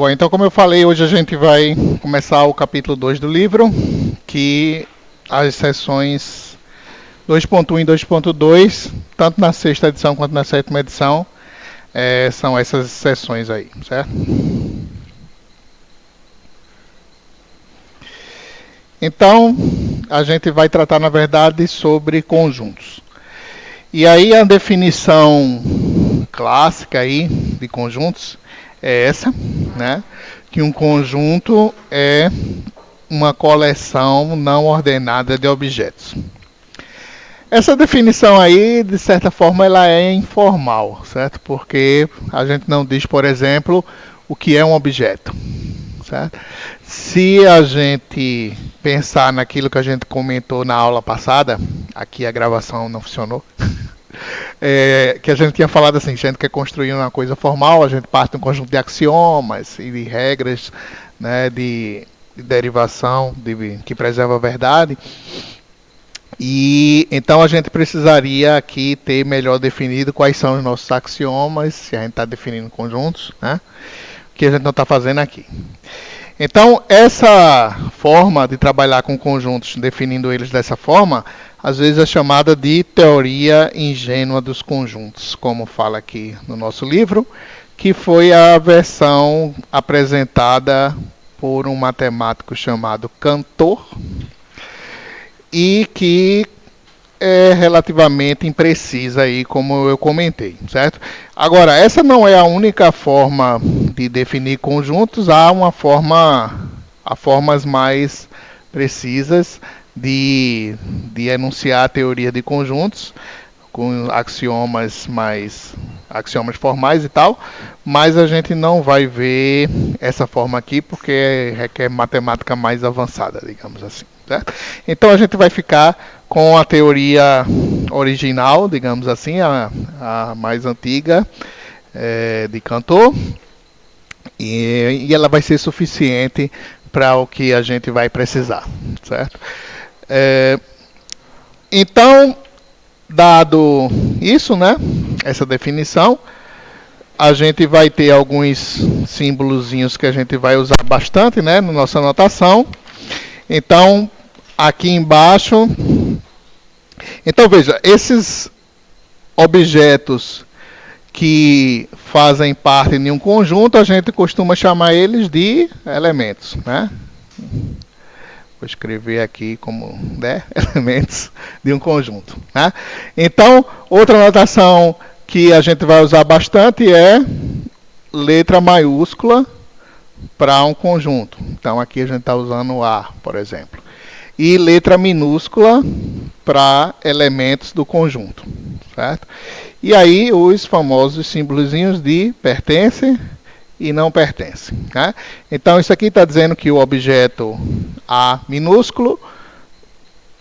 Bom, então como eu falei, hoje a gente vai começar o capítulo 2 do livro, que as seções 2.1 e 2.2, tanto na sexta edição quanto na sétima edição, são essas seções aí, certo? Então, a gente vai tratar, na verdade, sobre conjuntos. E aí a definição clássica aí de conjuntos é essa, né? Que um conjunto é uma coleção não ordenada de objetos. Essa definição aí, de certa forma, ela é informal, certo? Porque a gente não diz, por exemplo, o que é um objeto, certo? Se a gente pensar naquilo que a gente comentou na aula passada, aqui a gravação não funcionou, que a gente tinha falado assim, a gente quer construir uma coisa formal, a gente parte de um conjunto de axiomas e de regras, né, de derivação que preserva a verdade. E então a gente precisaria aqui ter melhor definido quais são os nossos axiomas, se a gente está definindo conjuntos, né? Que a gente não está fazendo aqui. Então, essa forma de trabalhar com conjuntos, definindo eles dessa forma, às vezes é chamada de teoria ingênua dos conjuntos, como fala aqui no nosso livro, que foi a versão apresentada por um matemático chamado Cantor, e que é relativamente imprecisa aí, como eu comentei, certo? Agora, essa não é a única forma de definir conjuntos, há formas mais precisas de enunciar a teoria de conjuntos, com axiomas formais e tal, mas a gente não vai ver essa forma aqui porque requer matemática mais avançada, digamos assim, certo? Então a gente vai ficar com a teoria original, digamos assim, a mais antiga, de Cantor, e ela vai ser suficiente para o que a gente vai precisar, certo? Então, dado isso, né, essa definição, a gente vai ter alguns símbolozinhos que a gente vai usar bastante, né, na nossa anotação. Então, aqui embaixo, então veja, esses objetos que fazem parte de um conjunto, a gente costuma chamar eles de elementos, né? Vou escrever aqui como, né, elementos de um conjunto, né? Então, outra notação que a gente vai usar bastante é letra maiúscula para um conjunto. Então, aqui a gente está usando o A, por exemplo. E letra minúscula para elementos do conjunto, certo? E aí os famosos símbolozinhos de pertence e não pertence, né? Então isso aqui está dizendo que o objeto A minúsculo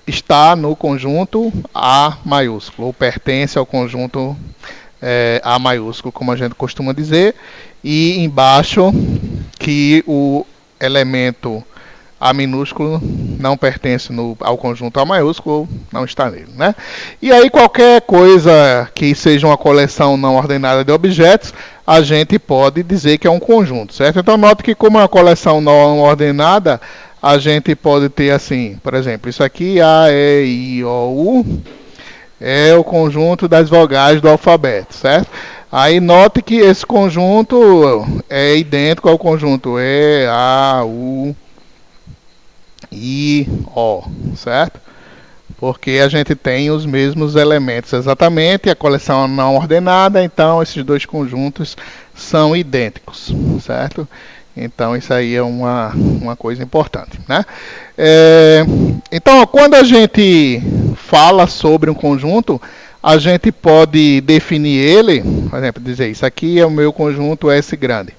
está no conjunto A maiúsculo, ou pertence ao conjunto A maiúsculo, como a gente costuma dizer, e embaixo que o elemento A minúsculo não pertence ao conjunto A maiúsculo, não está nele, né? E aí qualquer coisa que seja uma coleção não ordenada de objetos, a gente pode dizer que é um conjunto, certo? Então note que como é uma coleção não ordenada, a gente pode ter assim, por exemplo, isso aqui A, E, I, O, U, é o conjunto das vogais do alfabeto, certo? Aí note que esse conjunto é idêntico ao conjunto E, A, U, I, O, certo? Porque a gente tem os mesmos elementos exatamente, a coleção não ordenada, então esses dois conjuntos são idênticos, certo? Então isso aí é uma coisa importante, né? Então, quando a gente fala sobre um conjunto, a gente pode definir ele, por exemplo, dizer isso aqui é o meu conjunto S grande.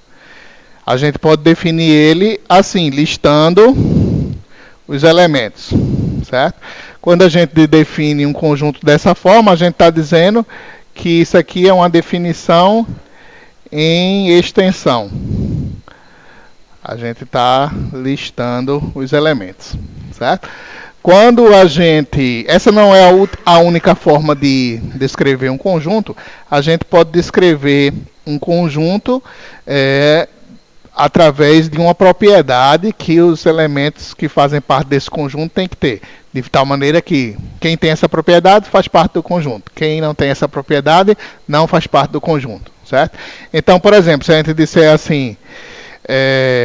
A gente pode definir ele assim, listando os elementos, certo? Quando a gente define um conjunto dessa forma, a gente está dizendo que isso aqui é uma definição em extensão. A gente está listando os elementos, certo? Quando a gente... Essa não é a única forma de descrever um conjunto. A gente pode descrever um conjunto através de uma propriedade que os elementos que fazem parte desse conjunto têm que ter. De tal maneira que quem tem essa propriedade faz parte do conjunto. Quem não tem essa propriedade não faz parte do conjunto. Certo? Então, por exemplo, se a gente disser assim,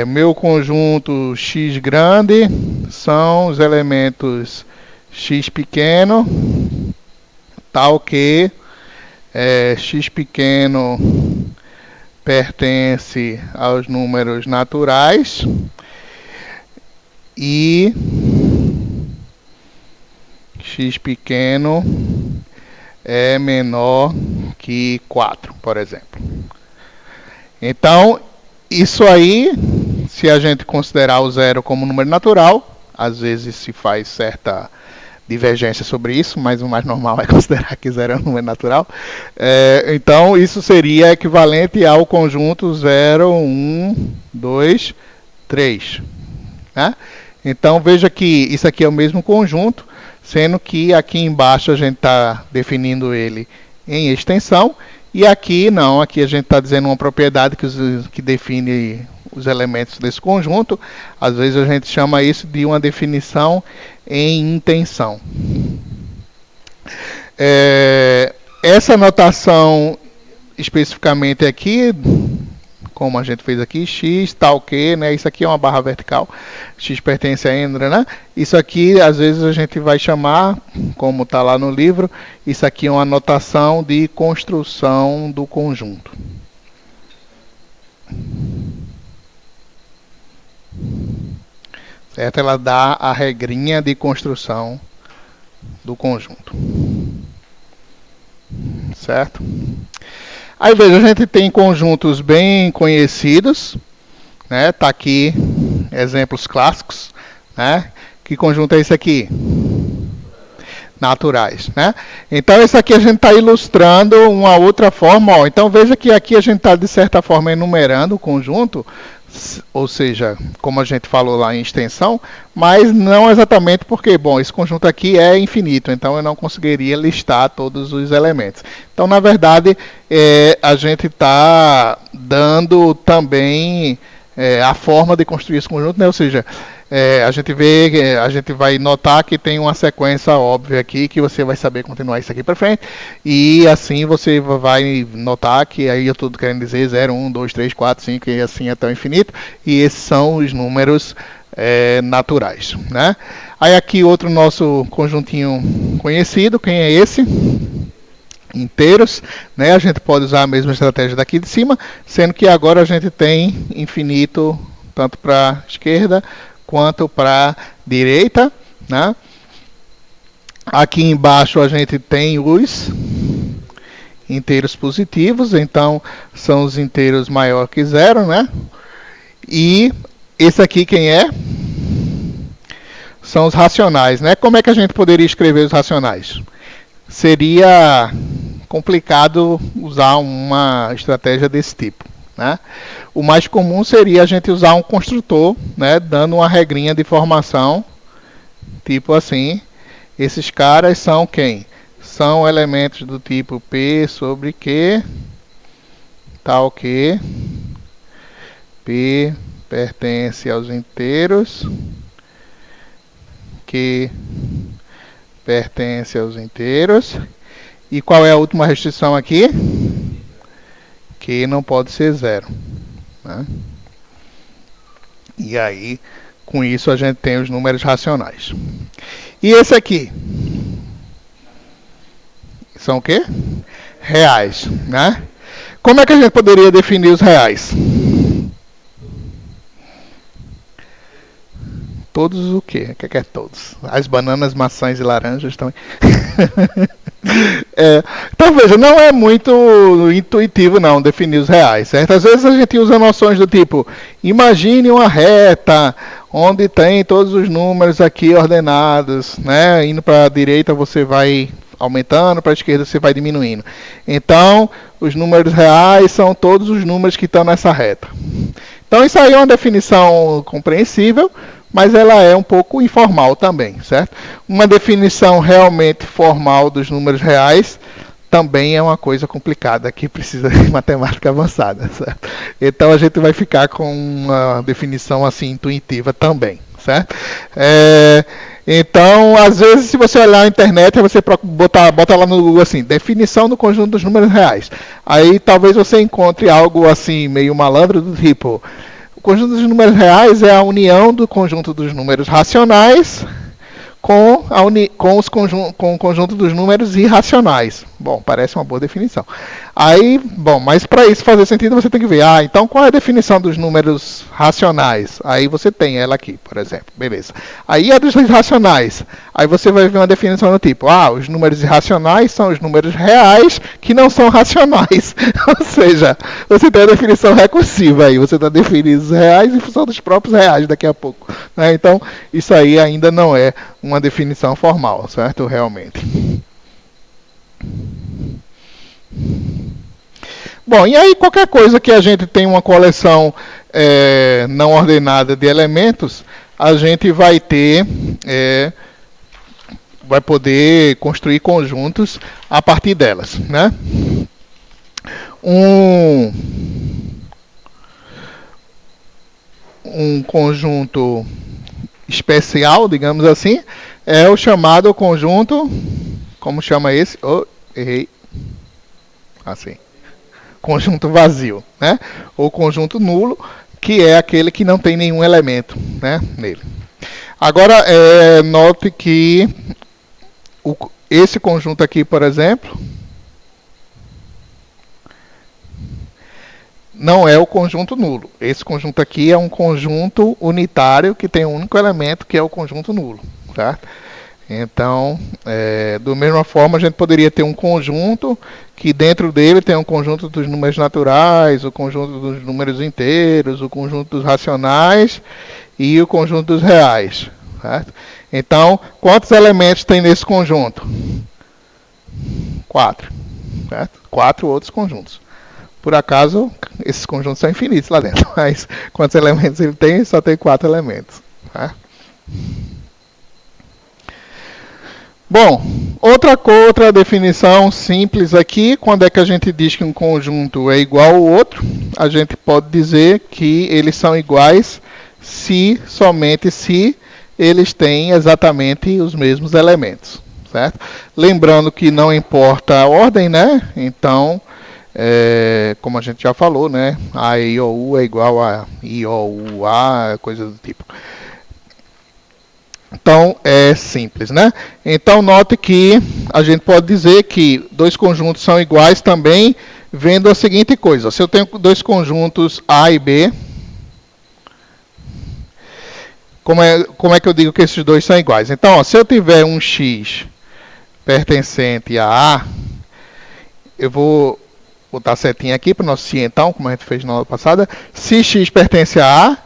meu conjunto X grande são os elementos X pequeno, tal que X pequeno pertence aos números naturais e X pequeno é menor que 4, por exemplo. Então, isso aí, se a gente considerar o zero como número natural, às vezes se faz certa divergência sobre isso, mas o mais normal é considerar que zero é um número natural. Então, isso seria equivalente ao conjunto 0, 1, 2, 3. Né? Então, veja que isso aqui é o mesmo conjunto, sendo que aqui embaixo a gente está definindo ele em extensão, e aqui não, aqui a gente está dizendo uma propriedade que define os elementos desse conjunto. Às vezes a gente chama isso de uma definição em intenção. Essa notação especificamente aqui, como a gente fez aqui, x tal que, né? Isso aqui é uma barra vertical, x pertence a n, né? Isso aqui, às vezes, a gente vai chamar, como está lá no livro, isso aqui é uma notação de construção do conjunto. Certo? Ela dá a regrinha de construção do conjunto. Certo? Aí veja, a gente tem conjuntos bem conhecidos, né? Tá aqui exemplos clássicos, né? Que conjunto é esse aqui? Naturais, né? Então esse aqui a gente está ilustrando uma outra forma, ó. Então veja que aqui a gente está de certa forma enumerando o conjunto, ou seja, como a gente falou lá em extensão, mas não exatamente porque, bom, esse conjunto aqui é infinito, então eu não conseguiria listar todos os elementos. Então, na verdade, a gente está dando também a forma de construir esse conjunto, né? Ou seja, a gente vai notar que tem uma sequência óbvia aqui, que você vai saber continuar isso aqui para frente, e assim você vai notar que aí eu estou querendo dizer 0, 1, 2, 3, 4, 5 e assim até o infinito, e esses são os números naturais, né? Aí aqui outro nosso conjuntinho conhecido, quem é esse? Inteiros, né? A gente pode usar a mesma estratégia daqui de cima, sendo que agora a gente tem infinito tanto para a esquerda quanto para a direita, né? Aqui embaixo a gente tem os inteiros positivos, então são os inteiros maior que zero, né? E esse aqui quem é? São os racionais, né? Como é que a gente poderia escrever os racionais? Seria complicado usar uma estratégia desse tipo, né? O mais comum seria a gente usar um construtor, né, dando uma regrinha de formação, tipo assim. Esses caras são quem? São elementos do tipo P sobre Q, tal que P pertence aos inteiros, Q pertence aos inteiros. E qual é a última restrição aqui? Que não pode ser zero, né? E aí, com isso, a gente tem os números racionais. E esse aqui? São o quê? Reais, né? Como é que a gente poderia definir os reais? Todos o quê? O que é todos? As bananas, maçãs e laranjas também. Então veja, não é muito intuitivo não definir os reais, certo? Às vezes a gente usa noções do tipo, imagine uma reta onde tem todos os números aqui ordenados, né? Indo para a direita você vai aumentando, para a esquerda você vai diminuindo. Então, os números reais são todos os números que estão nessa reta. Então isso aí é uma definição compreensível, mas ela é um pouco informal também, certo? Uma definição realmente formal dos números reais também é uma coisa complicada que precisa de matemática avançada, certo? Então a gente vai ficar com uma definição assim intuitiva também, certo? Então, às vezes, se você olhar na internet, você bota lá no assim, definição do conjunto dos números reais. Aí talvez você encontre algo assim meio malandro do tipo: o conjunto dos números reais é a união do conjunto dos números racionais com o conjunto dos números irracionais. Bom, parece uma boa definição. Aí, bom, mas para isso fazer sentido, você tem que ver, então qual é a definição dos números racionais? Aí você tem ela aqui, por exemplo, beleza. Aí a dos irracionais. Aí você vai ver uma definição do tipo, os números irracionais são os números reais que não são racionais. Ou seja, você tem a definição recursiva aí, você está definindo os reais em função dos próprios reais daqui a pouco. Né? Então, isso aí ainda não é uma definição formal, certo? Realmente. Bom, e aí qualquer coisa que a gente tem uma coleção não ordenada de elementos, a gente vai ter, vai poder construir conjuntos a partir delas, né? Um conjunto especial, digamos assim, é o chamado conjunto, como chama esse? Errei. Assim. Conjunto vazio, né? Ou conjunto nulo, que é aquele que não tem nenhum elemento, né, nele. Agora, note que esse conjunto aqui, por exemplo, não é o conjunto nulo. Esse conjunto aqui é um conjunto unitário que tem um único elemento, que é o conjunto nulo, certo? Então, da mesma forma, a gente poderia ter um conjunto que dentro dele tem um conjunto dos números naturais, o conjunto dos números inteiros, o conjunto dos racionais e o conjunto dos reais. Certo? Então, quantos elementos tem nesse conjunto? 4. Certo? 4 outros conjuntos. Por acaso, esses conjuntos são infinitos lá dentro, mas quantos elementos ele tem? Só tem 4 elementos. Certo? Bom, outra definição simples aqui, quando é que a gente diz que um conjunto é igual ao outro, a gente pode dizer que eles são iguais somente se eles têm exatamente os mesmos elementos, certo? Lembrando que não importa a ordem, né? Então, como a gente já falou, né? A, I, O, U é igual a I, O, U, A, coisa do tipo. Então, é simples, né? Então, note que a gente pode dizer que dois conjuntos são iguais também, vendo a seguinte coisa. Se eu tenho dois conjuntos A e B, como é que eu digo que esses dois são iguais? Então, se eu tiver um X pertencente a A, eu vou botar a setinha aqui para o nosso cientão, como a gente fez na aula passada. Se X pertence a A,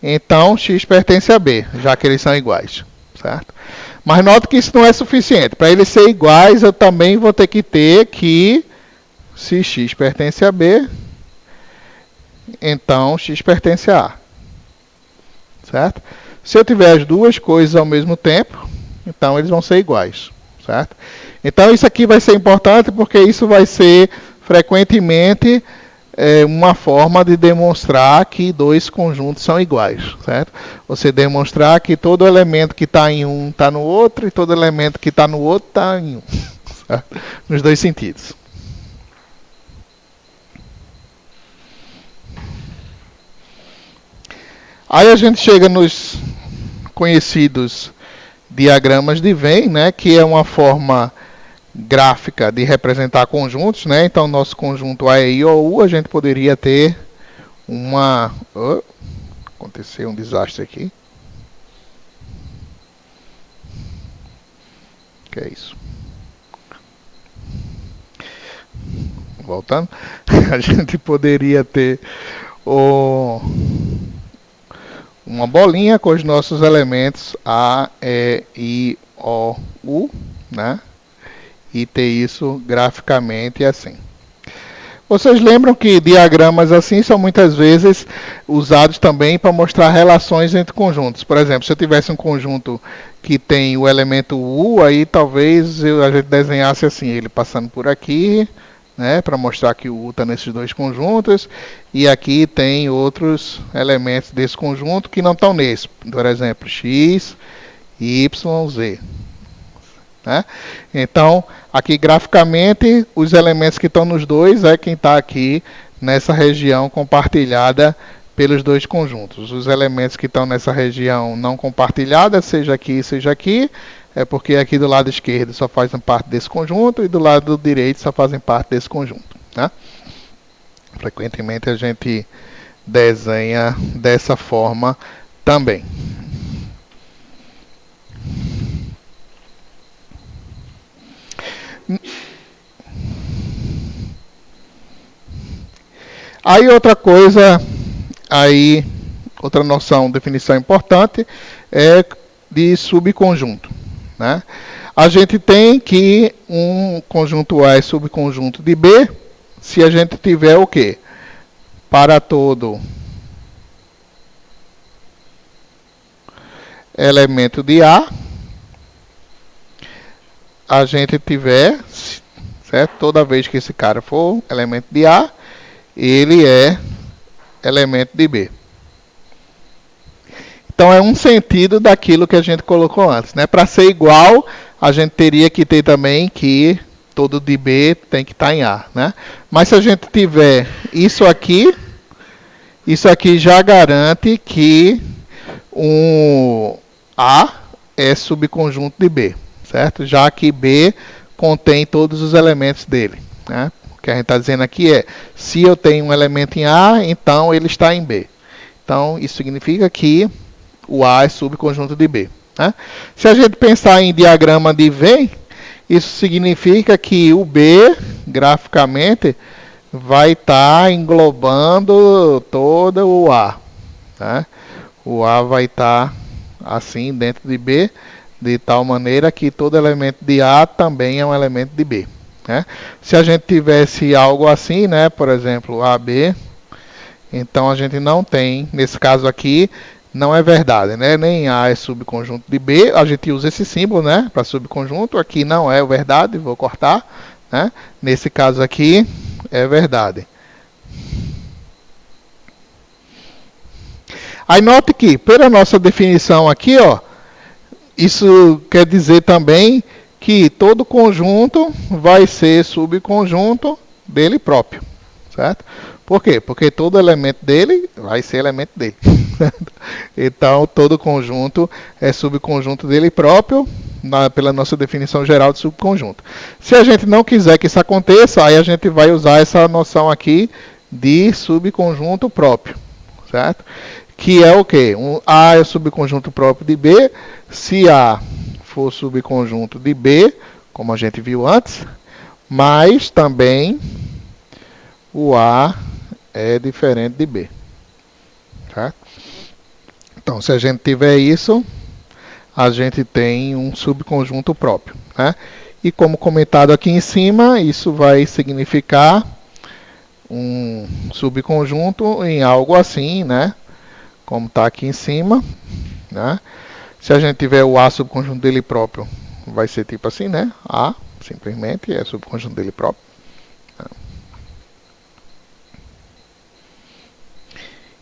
então X pertence a B, já que eles são iguais. Certo? Mas note que isso não é suficiente. Para eles serem iguais, eu também vou ter que ter que, se X pertence a B, então X pertence a A. Certo? Se eu tiver as duas coisas ao mesmo tempo, então eles vão ser iguais. Certo? Então isso aqui vai ser importante porque isso vai ser frequentemente uma forma de demonstrar que dois conjuntos são iguais, certo? Você demonstrar que todo elemento que está em um está no outro e todo elemento que está no outro está em um, certo? Nos dois sentidos. Aí a gente chega nos conhecidos diagramas de Venn, né, que é uma forma gráfica de representar conjuntos, né? Então, nosso conjunto A, I, O, U, a gente poderia ter uma... aconteceu um desastre aqui. O que é isso? Voltando. A gente poderia ter uma bolinha com os nossos elementos A, E, I, O, U, né? E ter isso graficamente assim. Vocês lembram que diagramas assim são muitas vezes usados também para mostrar relações entre conjuntos. Por exemplo, se eu tivesse um conjunto que tem o elemento U, aí talvez a gente desenhasse assim, ele passando por aqui, né, para mostrar que o U está nesses dois conjuntos, e aqui tem outros elementos desse conjunto que não estão nesse. Por exemplo, X, Y, Z. Né? Então, aqui graficamente, os elementos que estão nos dois é quem está aqui nessa região compartilhada pelos dois conjuntos. Os elementos que estão nessa região não compartilhada, seja aqui, é porque aqui do lado esquerdo só fazem parte desse conjunto e do lado direito só fazem parte desse conjunto. Né? Frequentemente a gente desenha dessa forma também. Aí outra coisa, aí outra noção, definição importante é de subconjunto. Né? A gente tem que um conjunto A é subconjunto de B se a gente tiver o quê? Para todo elemento de a gente tiver, certo? Toda vez que esse cara for elemento de A, ele é elemento de B. Então é um sentido daquilo que a gente colocou antes, né? Para ser igual, a gente teria que ter também que todo de B tem que estar em A, né? Mas se a gente tiver isso aqui já garante que um A é subconjunto de B, certo? Já que B contém todos os elementos dele, né? O que a gente está dizendo aqui é, se eu tenho um elemento em A, então ele está em B. Então, isso significa que o A é subconjunto de B. Né? Se a gente pensar em diagrama de Venn, isso significa que o B, graficamente, vai estar englobando todo o A. Né? O A vai estar assim dentro de B, de tal maneira que todo elemento de A também é um elemento de B. Né? Se a gente tivesse algo assim, né, por exemplo, AB, então a gente não tem, nesse caso aqui, não é verdade, né? Nem A é subconjunto de B, a gente usa esse símbolo, né, para subconjunto, aqui não é verdade, vou cortar, né? Nesse caso aqui é verdade. Aí note que, pela nossa definição aqui, ó, isso quer dizer também que todo conjunto vai ser subconjunto dele próprio, certo? Por quê? Porque todo elemento dele vai ser elemento dele. Então, todo conjunto é subconjunto dele próprio, pela nossa definição geral de subconjunto. Se a gente não quiser que isso aconteça, aí a gente vai usar essa noção aqui de subconjunto próprio, certo? Que é o quê? A é o subconjunto próprio de B. Se A for subconjunto de B, como a gente viu antes, mas também o A é diferente de B. Tá? Então, se a gente tiver isso, a gente tem um subconjunto próprio. Né? E como comentado aqui em cima, isso vai significar um subconjunto em algo assim, né? Como está aqui em cima. Né? Se a gente tiver o A subconjunto dele próprio, vai ser tipo assim, né? A, simplesmente, é subconjunto dele próprio.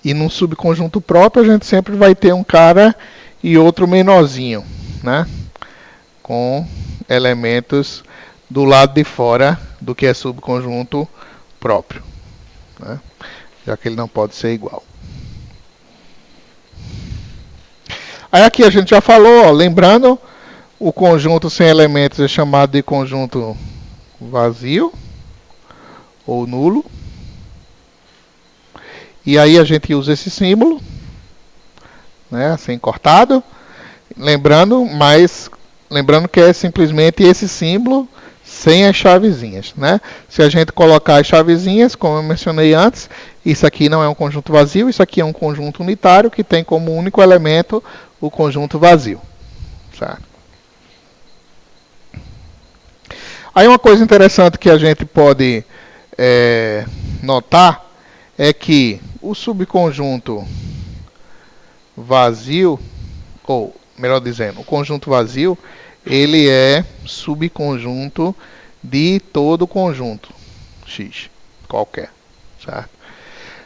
E num subconjunto próprio, a gente sempre vai ter um cara e outro menorzinho, né? Com elementos do lado de fora do que é subconjunto próprio. Né? Já que ele não pode ser igual. Aí aqui a gente já falou, ó, lembrando, o conjunto sem elementos é chamado de conjunto vazio ou nulo. E aí a gente usa esse símbolo, né, assim cortado, lembrando que é simplesmente esse símbolo sem as chavezinhas, né? Se a gente colocar as chavezinhas, como eu mencionei antes, isso aqui não é um conjunto vazio, isso aqui é um conjunto unitário que tem como único elemento o conjunto vazio. Certo? Aí uma coisa interessante que a gente pode notar é que o subconjunto vazio, ou melhor dizendo, o conjunto vazio, ele é subconjunto de todo conjunto X, qualquer, certo?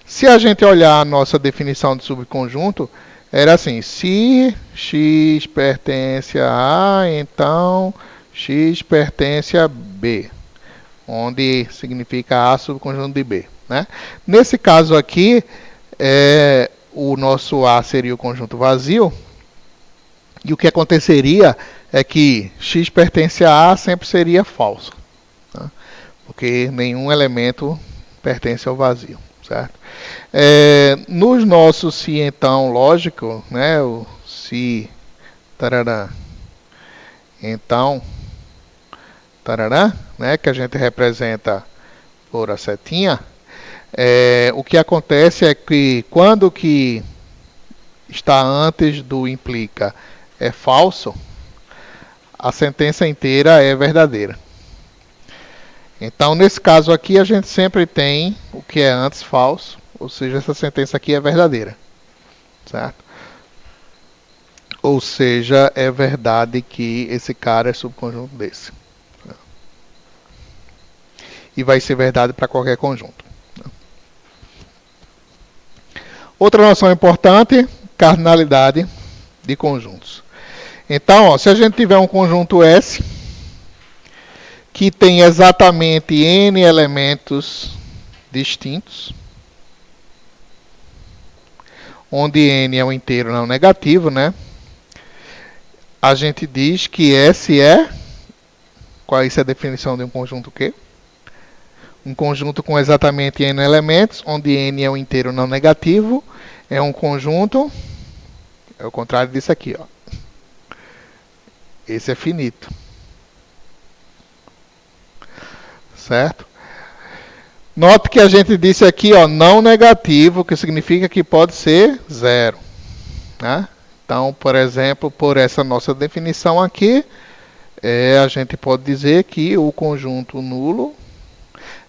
Se a gente olhar a nossa definição de subconjunto, era assim, se X pertence a A, então X pertence a B, onde significa A subconjunto de B, né? Nesse caso aqui, o nosso A seria o conjunto vazio, e o que aconteceria é que X pertence a A sempre seria falso, tá? Porque nenhum elemento pertence ao vazio, certo? Nos nossos se então lógico, né, o se tarará, então tarará, né, que a gente representa por a setinha, o que acontece é que quando que está antes do implica é falso, a sentença inteira é verdadeira. Então, nesse caso aqui, a gente sempre tem o que é antes falso, ou seja, essa sentença aqui é verdadeira, certo? Ou seja, é verdade que esse cara é subconjunto desse. E vai ser verdade para qualquer conjunto. Outra noção importante, cardinalidade de conjuntos. Então, ó, se a gente tiver um conjunto S que tem exatamente n elementos distintos, onde n é um inteiro não negativo, né? A gente diz que S é... Qual é a definição de um conjunto quê? Um conjunto com exatamente n elementos, onde n é um inteiro não negativo, é um conjunto... É o contrário disso aqui, ó. Esse é finito. Certo? Note que a gente disse aqui, ó, não negativo, que significa que pode ser zero, né? Então, por exemplo, por essa nossa definição aqui, a gente pode dizer que o conjunto nulo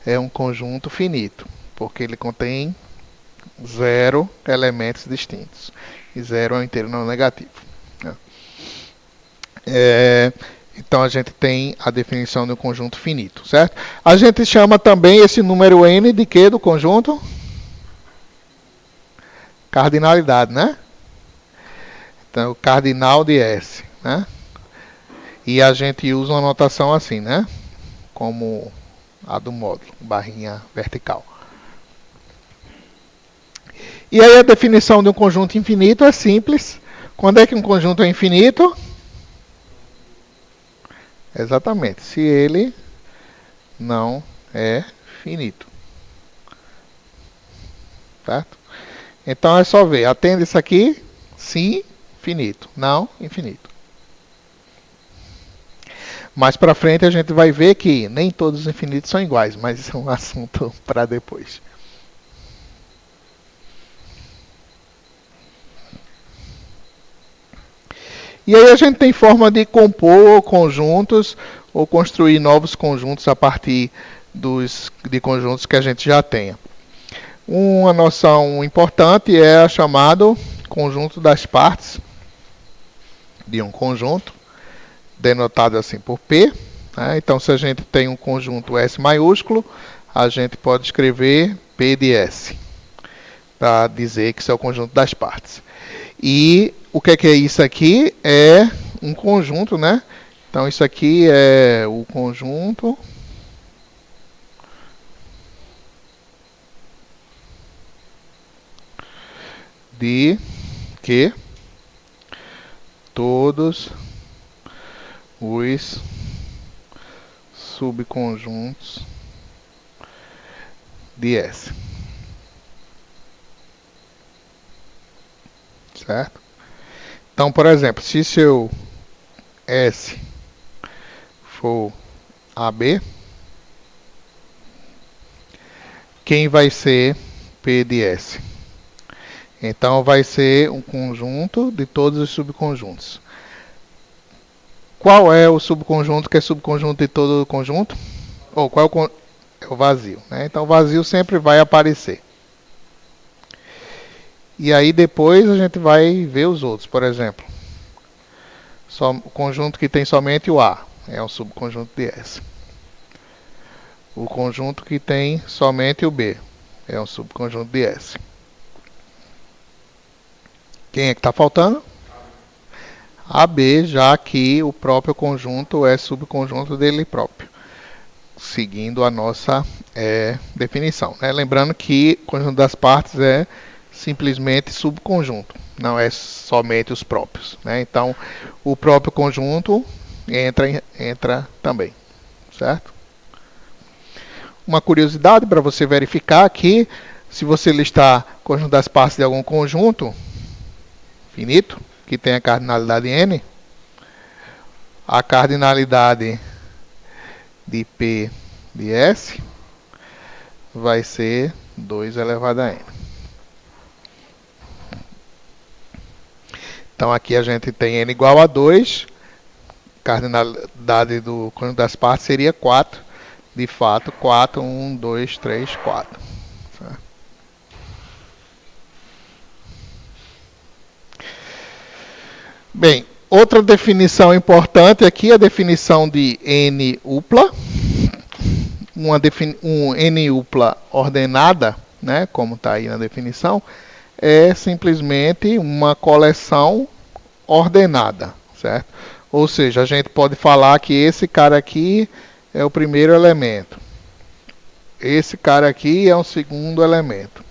é um conjunto finito, porque ele contém zero elementos distintos. E zero é um inteiro não negativo, né? Então a gente tem a definição de um conjunto finito, certo? A gente chama também esse número n de quê do conjunto? Cardinalidade, né? Então, o cardinal de S, né? E a gente usa uma notação assim, né? Como a do módulo, barrinha vertical. E aí a definição de um conjunto infinito é simples. Quando é que um conjunto é infinito? Exatamente, se ele não é finito. Certo? Então é só ver, atende isso aqui, sim, finito, não, infinito. Mais para frente a gente vai ver que nem todos os infinitos são iguais, mas isso é um assunto para depois. E aí a gente tem forma de compor conjuntos ou construir novos conjuntos a partir de conjuntos que a gente já tenha. Uma noção importante é a chamado conjunto das partes de um conjunto, denotado assim por P, né? Então, se a gente tem um conjunto S maiúsculo, a gente pode escrever P de S, para dizer que isso é o conjunto das partes. E o que é isso aqui? É um conjunto, né? Então, isso aqui é o conjunto de que todos os subconjuntos de S. Certo? Então, por exemplo, se seu S for AB, quem vai ser P de S? Então, vai ser um conjunto de todos os subconjuntos. Qual é o subconjunto que é subconjunto de todo o conjunto? Ou qual é o vazio, né? Então o vazio sempre vai aparecer. E aí depois a gente vai ver os outros, por exemplo, só o conjunto que tem somente o A é um subconjunto de S. O conjunto que tem somente o B é um subconjunto de S. Quem é que está faltando? AB, já que o próprio conjunto é subconjunto dele próprio, seguindo a nossa definição, né? Lembrando que o conjunto das partes é simplesmente subconjunto, não é somente os próprios, né? Então, o próprio conjunto entra também, certo? Uma curiosidade para você verificar que, se você listar o conjunto das partes de algum conjunto finito, que tem a cardinalidade n, a cardinalidade de P de S vai ser 2 elevado a n. Então aqui a gente tem n igual a 2, cardinalidade do conjunto das partes seria 4. De fato, 4, 1, 2, 3, 4. Bem, outra definição importante aqui é a definição de n upla. Um n upla ordenada, né, como está aí na definição, é simplesmente uma coleção ordenada, certo? Ou seja, a gente pode falar que esse cara aqui é o primeiro elemento. Esse cara aqui é o segundo elemento.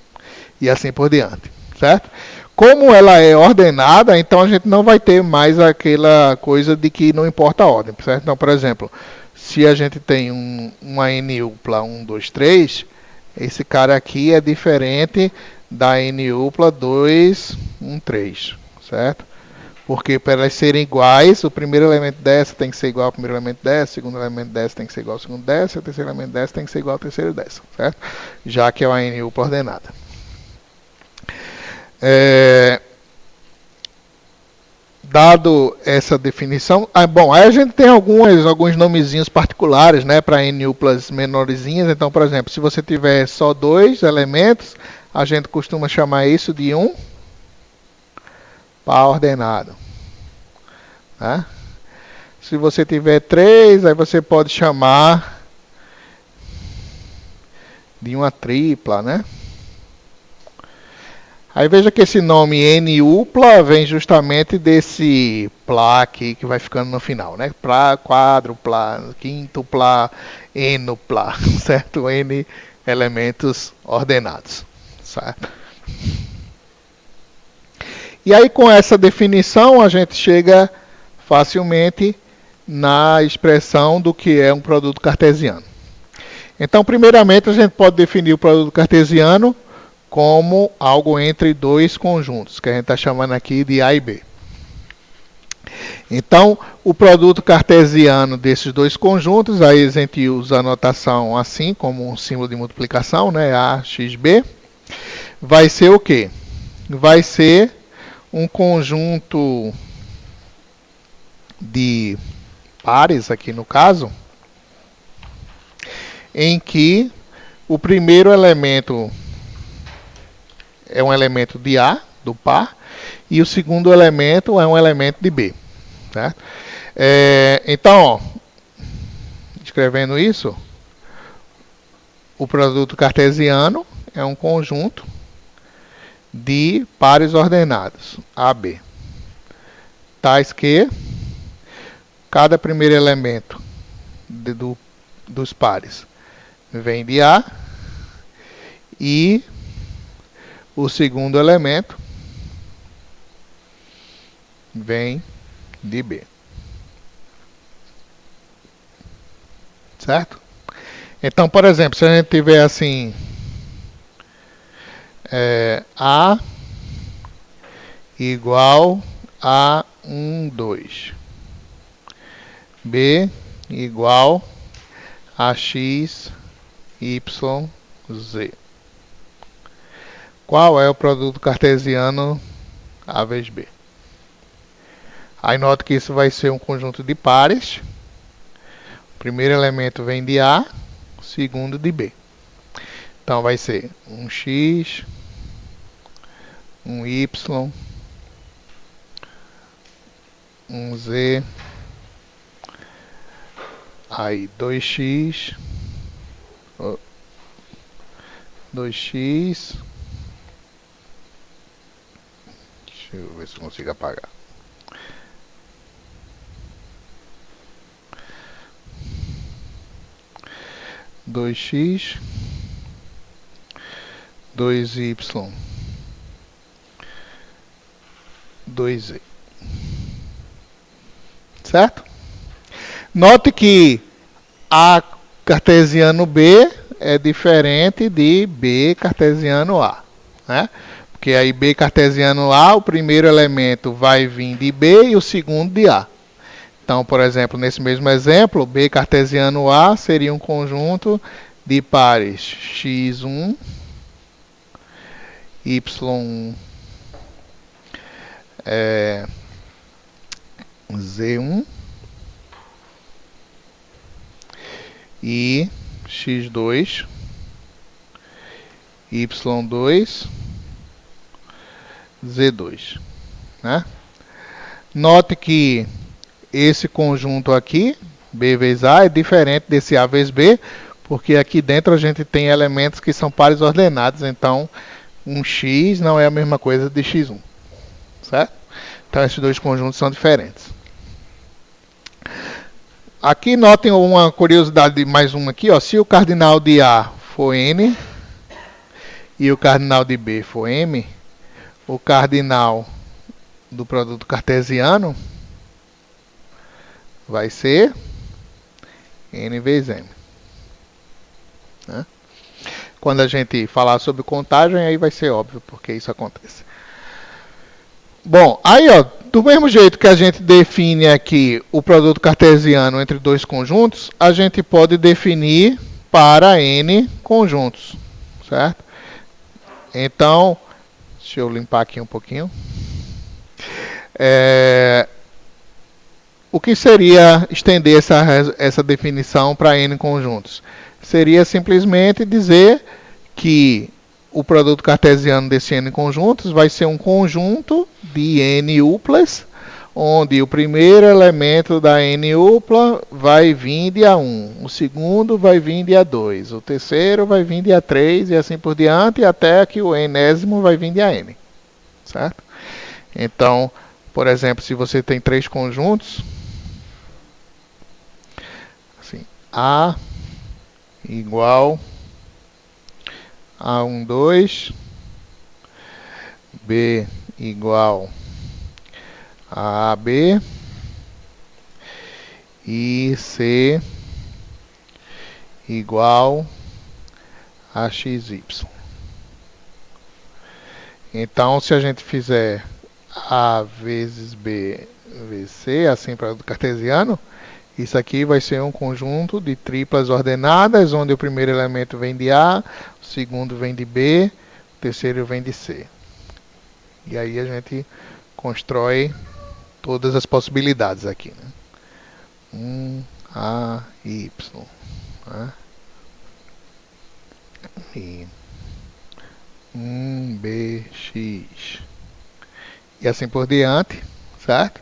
E assim por diante, certo? Como ela é ordenada, então a gente não vai ter mais aquela coisa de que não importa a ordem, certo? Então, por exemplo, se a gente tem uma n upla 1, 2, 3, esse cara aqui é diferente da n upla 2, 1, 3, certo? Porque para elas serem iguais, o primeiro elemento dessa tem que ser igual ao primeiro elemento dessa, o segundo elemento dessa tem que ser igual ao segundo dessa, o terceiro elemento dessa tem que ser igual ao terceiro dessa, certo? Já que é uma n upla ordenada. Dado essa definição, bom, aí a gente tem alguns nomezinhos particulares, né, para n uplas menorzinhas. Então, por exemplo, se você tiver só 2 elementos, a gente costuma chamar isso de um par ordenado, né? Se você tiver 3, aí você pode chamar de uma tripla, né? Aí veja que esse nome n upla vem justamente desse plá aqui que vai ficando no final, né? Plá, quádrupla, quíntupla, enupla, certo? N elementos ordenados, certo? E aí com essa definição a gente chega facilmente na expressão do que é um produto cartesiano. Então, primeiramente, a gente pode definir o produto cartesiano como algo entre dois conjuntos, que a gente está chamando aqui de A e B. Então, o produto cartesiano desses dois conjuntos, aí a gente usa a notação assim, como um símbolo de multiplicação, né, A, X, B, vai ser o quê? Vai ser um conjunto de pares, aqui no caso, em que o primeiro elemento é um elemento de A, do par, e o segundo elemento é um elemento de B. Certo? Então, ó, escrevendo isso, o produto cartesiano é um conjunto de pares ordenados, AB, tais que cada primeiro elemento dos pares vem de A e o segundo elemento vem de B. Certo? Então, por exemplo, se a gente tiver assim, A igual a 1, 2. B igual a x, y, z. Qual é o produto cartesiano A vezes B? Aí nota que isso vai ser um conjunto de pares. O primeiro elemento vem de A, segundo de B. Então vai ser um X, um Y, um Z, aí 2x, 2x, deixa eu ver se eu consigo apagar. Dois x, 2y, 2z. Certo? Note que A cartesiano B é diferente de B cartesiano A, né? Porque aí B cartesiano A, o primeiro elemento vai vir de B e o segundo de A. Então, por exemplo, nesse mesmo exemplo, B cartesiano A seria um conjunto de pares x1, y1, z1 e x2, y2, z2, né? Note que esse conjunto aqui, B vezes A, é diferente desse A vezes B, porque aqui dentro a gente tem elementos que são pares ordenados, então um x não é a mesma coisa de x1, certo? Então esses dois conjuntos são diferentes. Aqui notem uma curiosidade, mais uma aqui, ó. Se o cardinal de A for n e o cardinal de B for m, o cardinal do produto cartesiano vai ser n vezes m. Né? Quando a gente falar sobre contagem, aí vai ser óbvio porque isso acontece. Bom, aí ó, do mesmo jeito que a gente define aqui o produto cartesiano entre dois conjuntos, a gente pode definir para n conjuntos, certo? Então, deixa eu limpar aqui um pouquinho. O que seria estender essa definição para n conjuntos? Seria simplesmente dizer que o produto cartesiano desse n conjuntos vai ser um conjunto de n uplas, onde o primeiro elemento da n upla vai vir de A1, o segundo vai vir de A2, o terceiro vai vir de A3 e assim por diante, até que o enésimo vai vir de AN. Certo? Então, por exemplo, se você tem três conjuntos, assim, A igual A1, 2, B igual a AB e C igual a XY. Então, se a gente fizer A vezes B vezes C, assim para o cartesiano, isso aqui vai ser um conjunto de triplas ordenadas, onde o primeiro elemento vem de A, o segundo vem de B, o terceiro vem de C. E aí a gente constrói todas as possibilidades aqui. Né? A, Y. Né? E 1, B, X. E assim por diante, certo?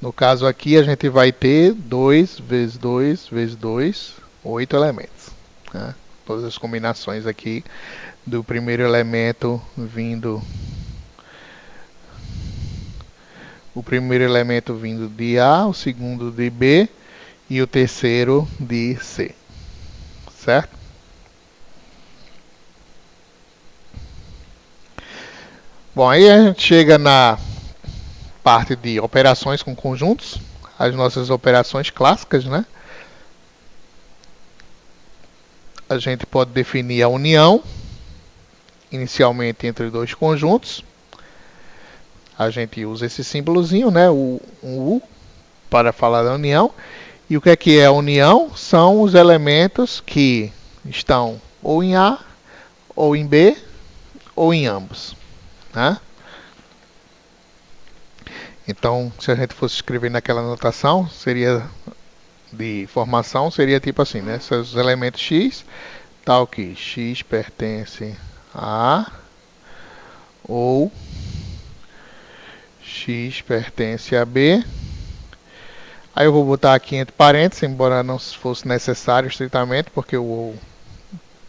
No caso aqui, a gente vai ter 2 vezes 2 vezes 2, 8 elementos. Né? Todas as combinações aqui do primeiro elemento vindo... O primeiro elemento vindo de A, o segundo de B e o terceiro de C. Certo? Bom, aí a gente chega na parte de operações com conjuntos, as nossas operações clássicas, né? A gente pode definir a união, inicialmente entre dois conjuntos. A gente usa esse símbolozinho, né? Um U, para falar da união. E o que é a união? São os elementos que estão ou em A, ou em B, ou em ambos. Né? Então, se a gente fosse escrever naquela notação, seria de formação seria tipo assim, né? Seus elementos x, tal que x pertence a ou x pertence a b. Aí eu vou botar aqui entre parênteses, embora não fosse necessário estritamente, porque o ou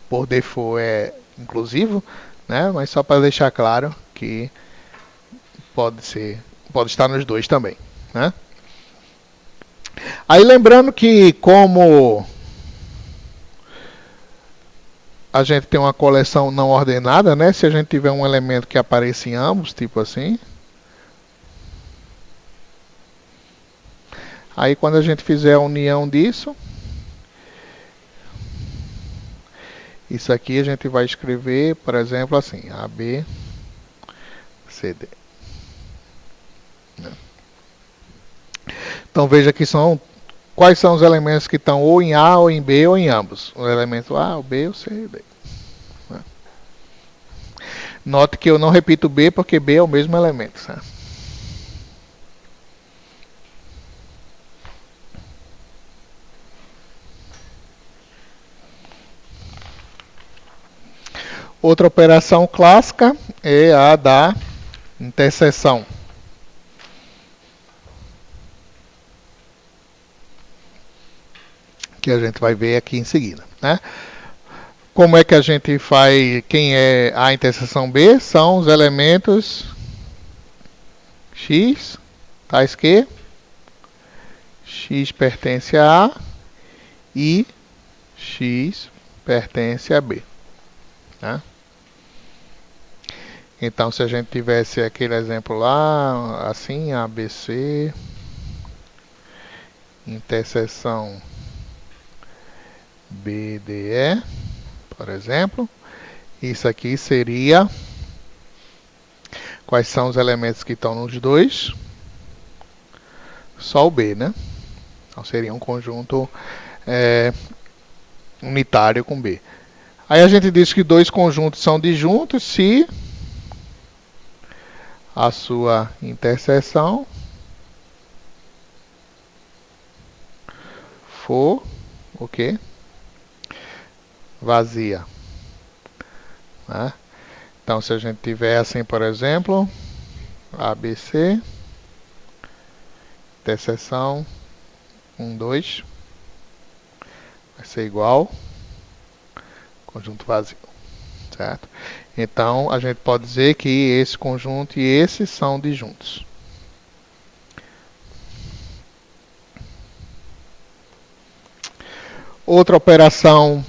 por default é inclusivo, né? Mas só para deixar claro que pode estar nos dois também, né? Aí lembrando que como a gente tem uma coleção não ordenada, né? Se a gente tiver um elemento que apareça em ambos, tipo assim, aí quando a gente fizer a união disso, isso aqui a gente vai escrever, por exemplo, assim, A, B, C, D. Então veja que quais são os elementos que estão ou em A, ou em B, ou em ambos. O elemento A, o B, o C e o D. Note que eu não repito B porque B é o mesmo elemento. Né? Outra operação clássica é a da interseção. Que a gente vai ver aqui em seguida. Né? Como é que a gente faz? Quem é A interseção B? São os elementos X, tais que X pertence a A e X pertence a B. Né? Então, se a gente tivesse aquele exemplo lá, assim, ABC, interseção BDE, por exemplo, isso aqui seria... Quais são os elementos que estão nos dois? Só o B, né? Então seria um conjunto unitário com B. Aí a gente diz que dois conjuntos são disjuntos se a sua interseção for o quê? Vazia. Né? Então se a gente tiver assim, por exemplo, ABC, interseção 1, 2, vai ser igual conjunto vazio. Certo? Então a gente pode dizer que esse conjunto e esse são disjuntos. Outra operação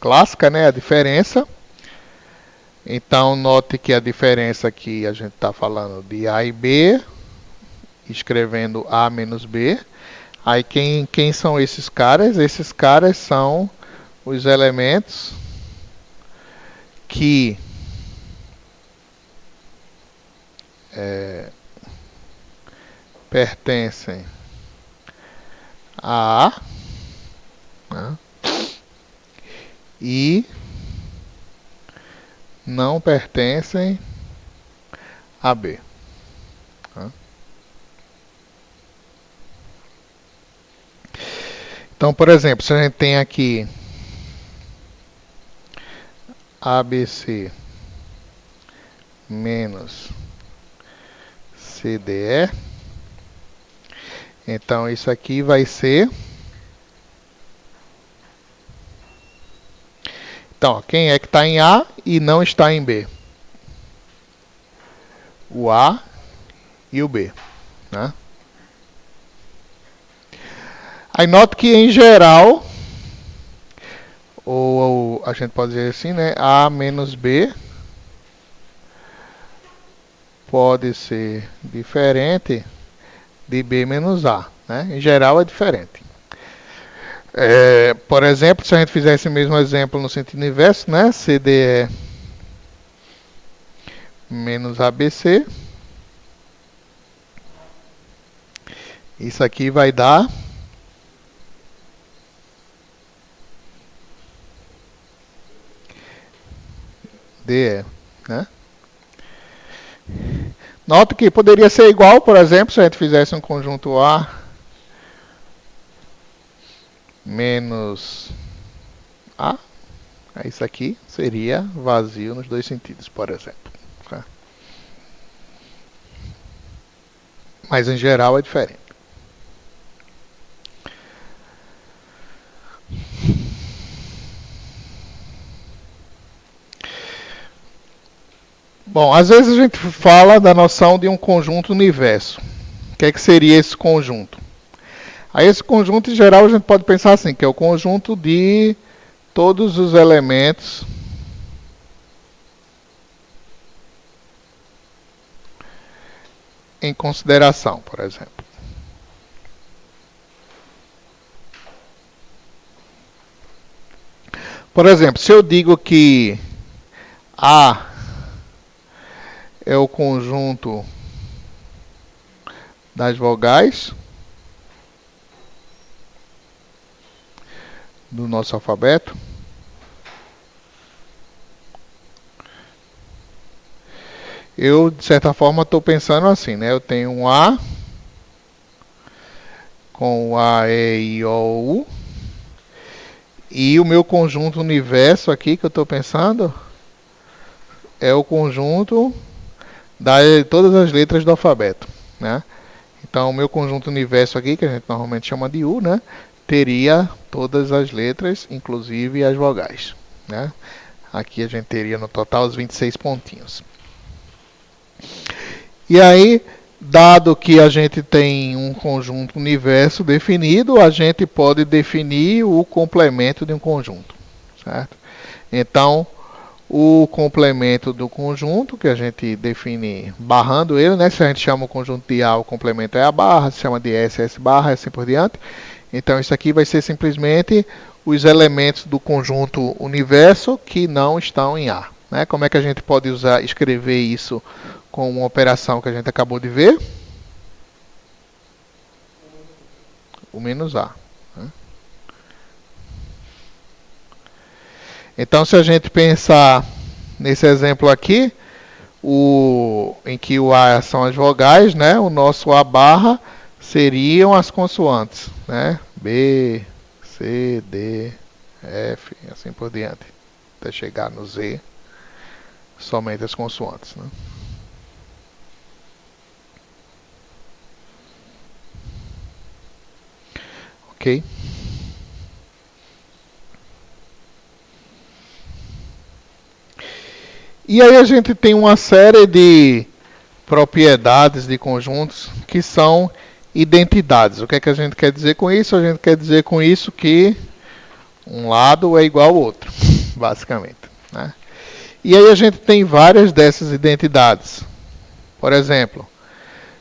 clássica, né, a diferença. Então note que a diferença aqui a gente está falando de A e B, escrevendo A menos B. Aí quem são esses caras? Esses caras são os elementos que pertencem a A, né, e não pertencem a B. Né? Então, por exemplo, se a gente tem aqui ABC menos CDE, então isso aqui vai ser... Então, quem é que está em A e não está em B? O A e o B. Né? Aí note que em geral, ou a gente pode dizer assim, né? A menos B pode ser diferente de B menos A. Né? Em geral é diferente. Por exemplo, se a gente fizer esse mesmo exemplo no sentido inverso, né? CDE menos ABC. Isso aqui vai dar DE, né? Nota que poderia ser igual, por exemplo, se a gente fizesse um conjunto A menos A. Isso aqui seria vazio nos dois sentidos, por exemplo. Tá? Mas em geral é diferente. Bom, às vezes a gente fala da noção de um conjunto universo. O que seria esse conjunto? Aí esse conjunto, em geral, a gente pode pensar assim, que é o conjunto de todos os elementos em consideração, por exemplo. Por exemplo, se eu digo que A é o conjunto das vogais do nosso alfabeto, eu, de certa forma, estou pensando assim, né? Eu tenho um A com o A, E, I, O, U. E o meu conjunto universo aqui que eu estou pensando é o conjunto de todas as letras do alfabeto, né? Então, o meu conjunto universo aqui, que a gente normalmente chama de U, né? Teria todas as letras, inclusive as vogais, né? Aqui a gente teria no total os 26 pontinhos. E aí, dado que a gente tem um conjunto universo definido, a gente pode definir o complemento de um conjunto, certo? Então, o complemento do conjunto, que a gente define barrando ele, né? Se a gente chama o conjunto de A, o complemento é a barra, se chama de S, S barra, assim por diante. Então, isso aqui vai ser simplesmente os elementos do conjunto universo que não estão em A. Né? Como é que a gente pode escrever isso com uma operação que a gente acabou de ver? O menos A. Né? Então, se a gente pensar nesse exemplo aqui, em que o A são as vogais, né? O nosso A barra seriam as consoantes, né? B, C, D, F, assim por diante, até chegar no Z, somente as consoantes, né? Ok? E aí a gente tem uma série de propriedades de conjuntos que são identidades. O que é que a gente quer dizer com isso? A gente quer dizer com isso que um lado é igual ao outro, basicamente. Né? E aí a gente tem várias dessas identidades. Por exemplo,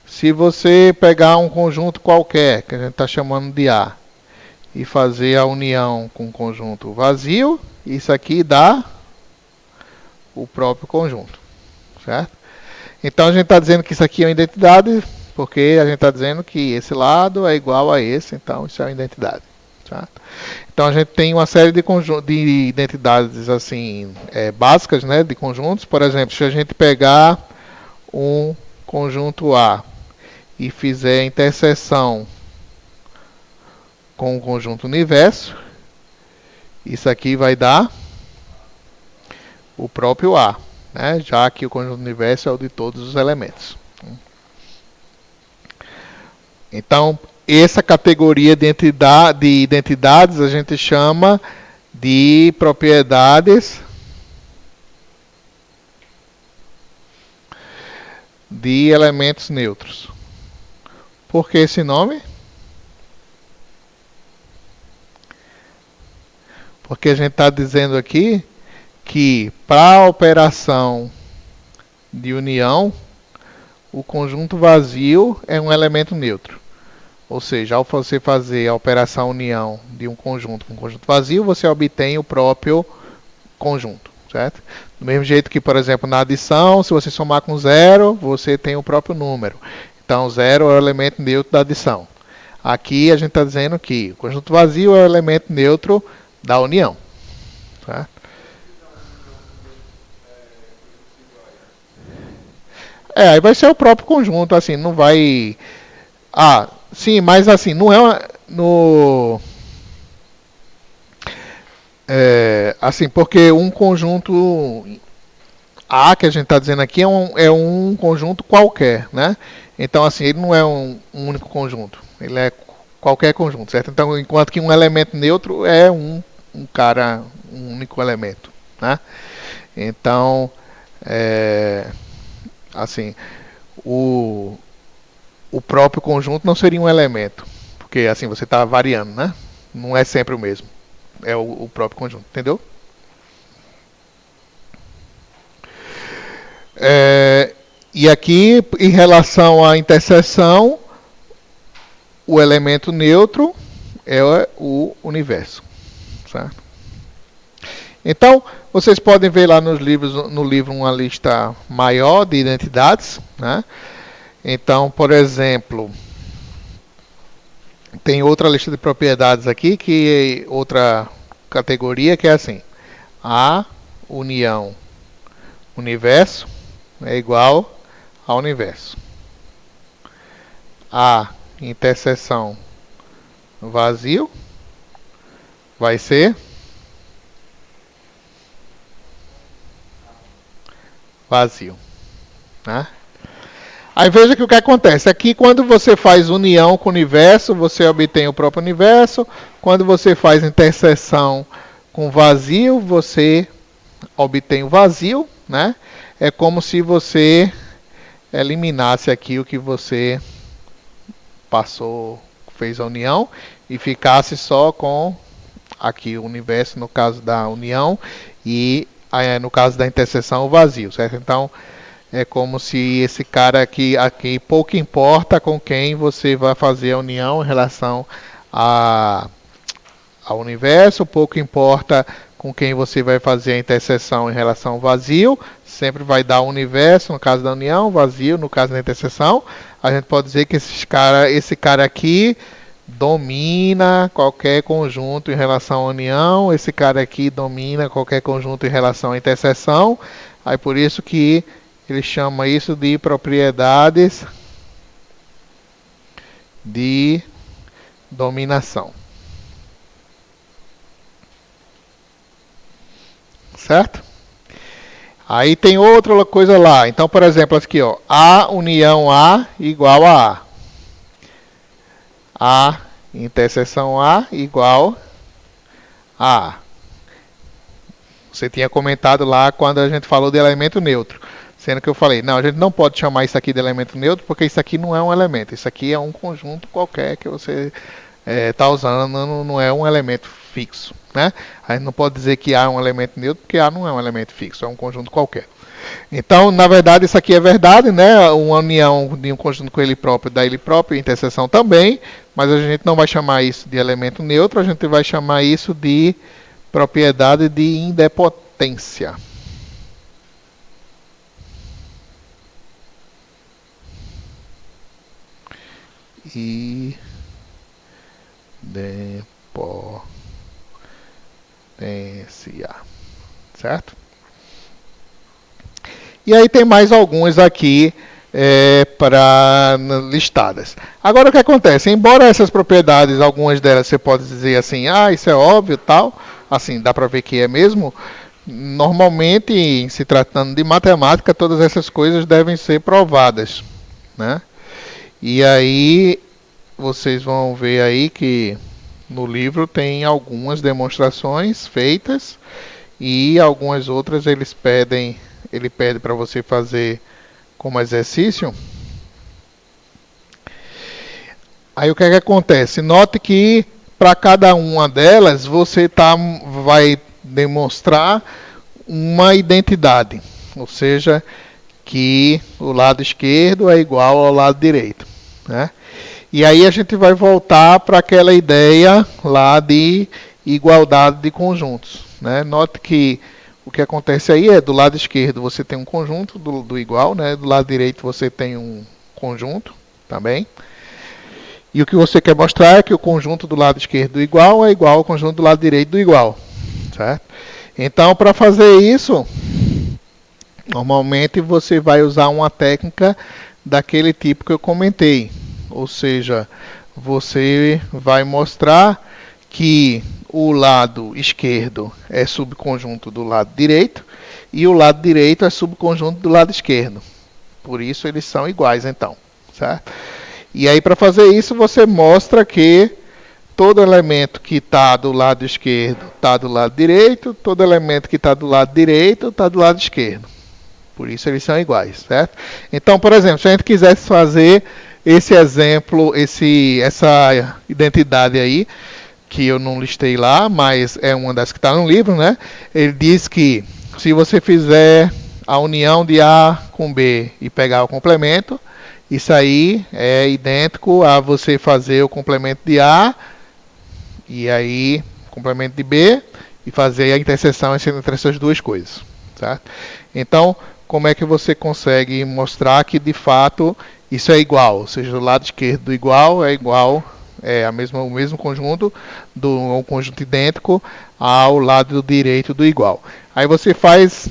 se você pegar um conjunto qualquer, que a gente está chamando de A, e fazer a união com um conjunto vazio, isso aqui dá o próprio conjunto, certo? Então a gente está dizendo que isso aqui é uma identidade, porque a gente está dizendo que esse lado é igual a esse, então isso é uma identidade, certo? Então a gente tem uma série de identidades assim básicas, né, de conjuntos. Por exemplo, se a gente pegar um conjunto A e fizer interseção com o conjunto universo, isso aqui vai dar o próprio A, né? Já que o conjunto universo é o de todos os elementos. Então, essa categoria de identidades a gente chama de propriedades de elementos neutros. Por que esse nome? Porque a gente está dizendo aqui que para a operação de união, o conjunto vazio é um elemento neutro. Ou seja, ao você fazer a operação união de um conjunto com um conjunto vazio, você obtém o próprio conjunto, certo? Do mesmo jeito que, por exemplo, na adição, se você somar com zero, você tem o próprio número. Então, zero é o elemento neutro da adição. Aqui a gente está dizendo que o conjunto vazio é o elemento neutro da união, certo? Aí vai ser o próprio conjunto, assim, não vai... Ah, sim, mas assim, não é no... assim, porque um conjunto A que a gente está dizendo aqui é um conjunto qualquer, né? Então, assim, ele não é um único conjunto, ele é qualquer conjunto, certo? Então, enquanto que um elemento neutro é um único elemento, né? Então, assim, o próprio conjunto não seria um elemento, porque assim você está variando, né? Não é sempre o mesmo, é o próprio conjunto, entendeu? E aqui, em relação à interseção, o elemento neutro é o universo, certo? Então, vocês podem ver lá no livro uma lista maior de identidades, né? Então, por exemplo, tem outra lista de propriedades aqui, que é outra categoria, que é assim: A união universo é igual ao universo. A interseção vazio vai ser vazio, né? Aí veja que o que acontece. Aqui, quando você faz união com o universo, você obtém o próprio universo. Quando você faz interseção com vazio, você obtém o vazio, né? É como se você eliminasse aqui o que você passou, fez a união, e ficasse só com aqui o universo no caso da união e no caso da interseção o vazio, certo? Então, é como se esse cara aqui pouco importa com quem você vai fazer a união em relação ao universo, pouco importa com quem você vai fazer a interseção em relação ao vazio, sempre vai dar o universo no caso da união, vazio no caso da interseção. A gente pode dizer que esse cara aqui domina qualquer conjunto em relação à união, esse cara aqui domina qualquer conjunto em relação à interseção. Aí por isso que ele chama isso de propriedades de dominação. Certo? Aí tem outra coisa lá. Então, por exemplo, aqui, ó, A união A igual a A. A interseção A igual a A. Você tinha comentado lá quando a gente falou de elemento neutro. Sendo que eu falei, não, a gente não pode chamar isso aqui de elemento neutro, porque isso aqui não é um elemento. Isso aqui é um conjunto qualquer que você está usando, não é um elemento fixo, né? A gente não pode dizer que A é um elemento neutro, porque A não é um elemento fixo, é um conjunto qualquer. Então, na verdade, isso aqui é verdade, né? Uma união de um conjunto com ele próprio dá ele próprio, interseção também, mas a gente não vai chamar isso de elemento neutro, a gente vai chamar isso de propriedade de idempotência. Idempotência, certo? E aí tem mais algumas aqui para listadas. Agora o que acontece? Embora essas propriedades, algumas delas você pode dizer assim, isso é óbvio, tal, assim, dá para ver que é mesmo. Normalmente, se tratando de matemática, todas essas coisas devem ser provadas, né? E aí vocês vão ver aí que no livro tem algumas demonstrações feitas e algumas outras ele pede para você fazer como exercício. Aí o que é que acontece? Note que para cada uma delas você vai demonstrar uma identidade, ou seja, que o lado esquerdo é igual ao lado direito, né? E aí a gente vai voltar para aquela ideia lá de igualdade de conjuntos, né? Note que o que acontece aí é do lado esquerdo você tem um conjunto do igual, né? Do lado direito você tem um conjunto também. E o que você quer mostrar é que o conjunto do lado esquerdo do igual é igual ao conjunto do lado direito do igual, certo? Então, para fazer isso, Normalmente você vai usar uma técnica daquele tipo que eu comentei, ou seja, você vai mostrar que o lado esquerdo é subconjunto do lado direito e o lado direito é subconjunto do lado esquerdo. Por isso eles são iguais, então, certo? E aí para fazer isso você mostra que todo elemento que está do lado esquerdo está do lado direito, todo elemento que está do lado direito está do lado esquerdo. Por isso eles são iguais, certo? Então, por exemplo, se a gente quisesse fazer esse exemplo, essa identidade aí, que eu não listei lá, mas é uma das que está no livro, né? Ele diz que se você fizer a união de A com B e pegar o complemento, isso aí é idêntico a você fazer o complemento de A e aí complemento de B e fazer a interseção entre essas duas coisas, certo? Então, como é que você consegue mostrar que de fato isso é igual? Ou seja, o lado esquerdo do igual é igual, o mesmo conjunto, um conjunto idêntico ao lado direito do igual. Aí você faz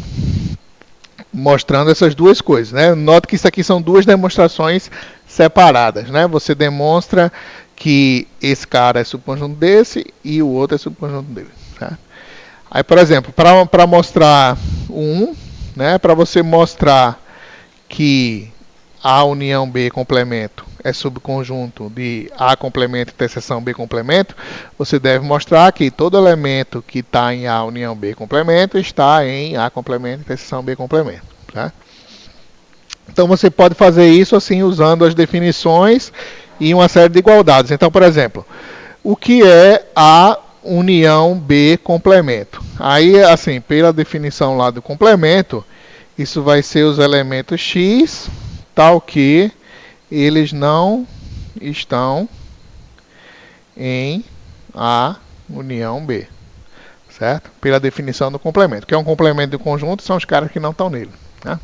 mostrando essas duas coisas, né? Note que isso aqui são duas demonstrações separadas, né? Você demonstra que esse cara é subconjunto desse e o outro é subconjunto dele. Tá? Aí, por exemplo, para mostrar o 1, né? Para você mostrar que A união B complemento é subconjunto de A complemento interseção B complemento, você deve mostrar que todo elemento que está em A união B complemento está em A complemento interseção B complemento. Tá? Então você pode fazer isso assim usando as definições e uma série de igualdades. Então, por exemplo, o que é A união B complemento? Aí, assim, pela definição lá do complemento, isso vai ser os elementos X, tal que eles não estão em A união B, certo? Pela definição do complemento. O que é um complemento do conjunto são os caras que não estão nele. Né?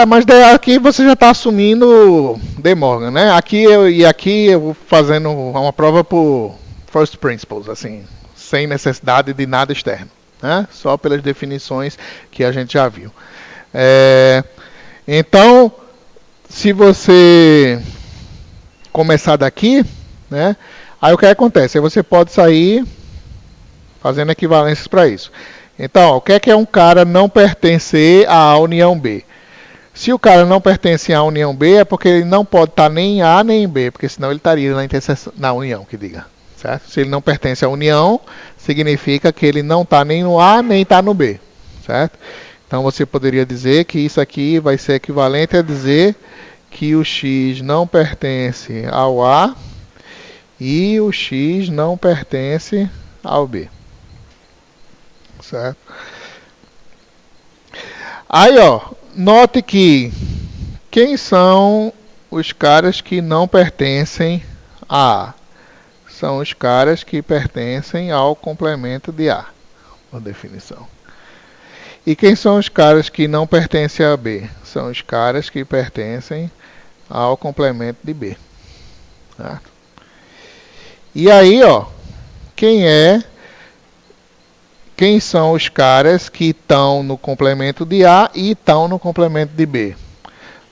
Mas aqui você já está assumindo De Morgan, né? Aqui eu vou fazendo uma prova por first principles, assim, sem necessidade de nada externo, né? Só pelas definições que a gente já viu. Então, se você começar daqui, né? Aí o que acontece? Aí você pode sair fazendo equivalências para isso. Então, o que é um cara não pertencer à união B? Se o cara não pertence à união B, é porque ele não pode estar nem em A nem em B, porque senão ele estaria na união, que diga. Certo? Se ele não pertence à união, significa que ele não está nem no A nem está no B. Certo? Então você poderia dizer que isso aqui vai ser equivalente a dizer que o X não pertence ao A e o X não pertence ao B. Certo? Aí, ó, note que quem são os caras que não pertencem a A? São os caras que pertencem ao complemento de A, por definição. E quem são os caras que não pertencem a B? São os caras que pertencem ao complemento de B. Tá? E aí, ó, quem são os caras que estão no complemento de A e estão no complemento de B?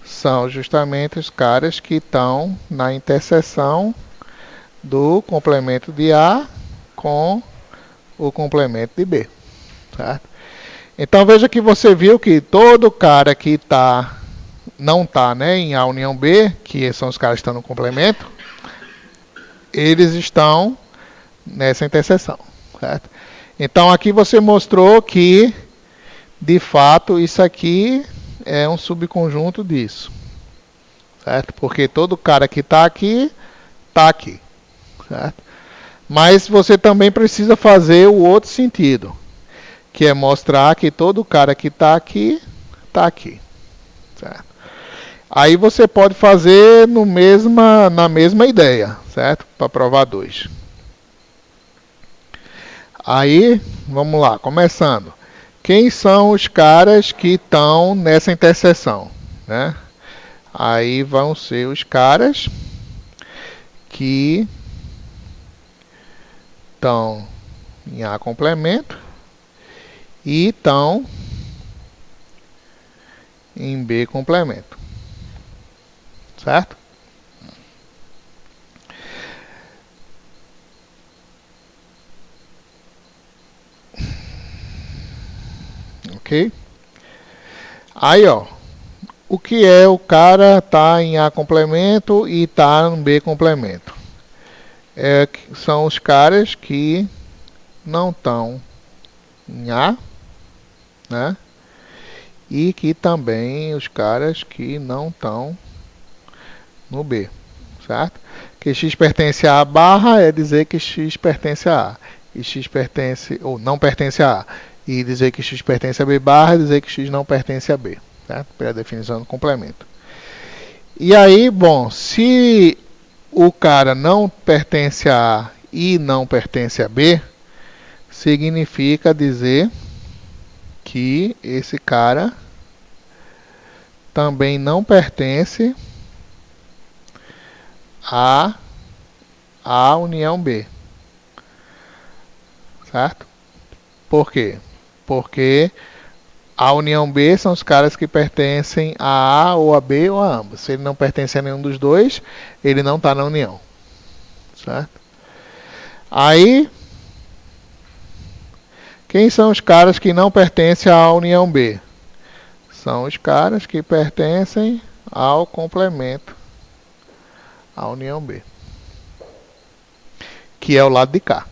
São justamente os caras que estão na interseção do complemento de A com o complemento de B. Certo? Então veja que você viu que todo cara que não está, né, em A união B, que são os caras que estão no complemento, eles estão nessa interseção. Certo? Então aqui você mostrou que, de fato, isso aqui é um subconjunto disso. Certo? Porque todo cara que está aqui, está aqui. Certo? Mas você também precisa fazer o outro sentido, que é mostrar que todo cara que está aqui, está aqui. Certo? Aí você pode fazer na mesma ideia, certo? Para provar 2. Aí, vamos lá, começando. Quem são os caras que estão nessa interseção? Né? Aí vão ser os caras que estão em A complemento e estão em B complemento. Certo? Ok? Aí, ó, o que é o cara tá em A complemento e tá em B complemento? São os caras que não estão em A, né? E que também os caras que não estão no B, certo? Que x pertence a barra é dizer que x pertence a A. E x pertence, ou não pertence a A. E dizer que x pertence a B barra é dizer que x não pertence a B, certo? Pela definição do complemento. E aí, bom, se o cara não pertence a A e não pertence a B, significa dizer que esse cara também não pertence a união B, certo? Por quê? Porque a união B são os caras que pertencem a A ou a B ou a ambos. Se ele não pertence a nenhum dos dois, ele não está na união, certo? Aí, quem são os caras que não pertencem à união B? São os caras que pertencem ao complemento, à união B, que é o lado de cá.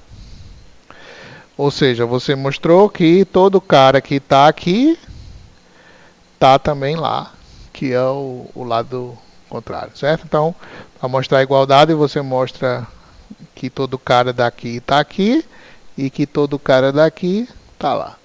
Ou seja, você mostrou que todo cara que está aqui está também lá, que é o lado contrário, certo? Então, para mostrar a igualdade, você mostra que todo cara daqui está aqui e que todo cara daqui está lá.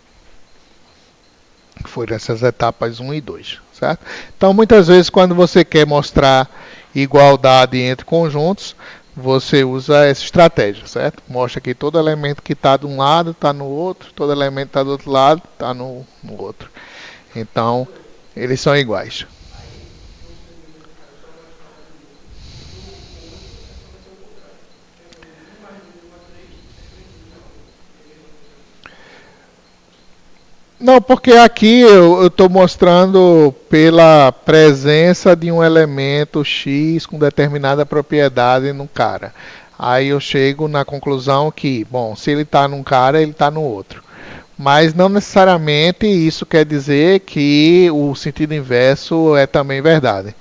Foram essas etapas 1 e 2, certo? Então, muitas vezes, quando você quer mostrar igualdade entre conjuntos, você usa essa estratégia, certo? Mostra que todo elemento que está de um lado está no outro, todo elemento que está do outro lado está no outro. Então, eles são iguais. Não, porque aqui eu estou mostrando pela presença de um elemento X com determinada propriedade no cara. Aí eu chego na conclusão que, bom, se ele está num cara, ele está no outro. Mas não necessariamente isso quer dizer que o sentido inverso é também verdade.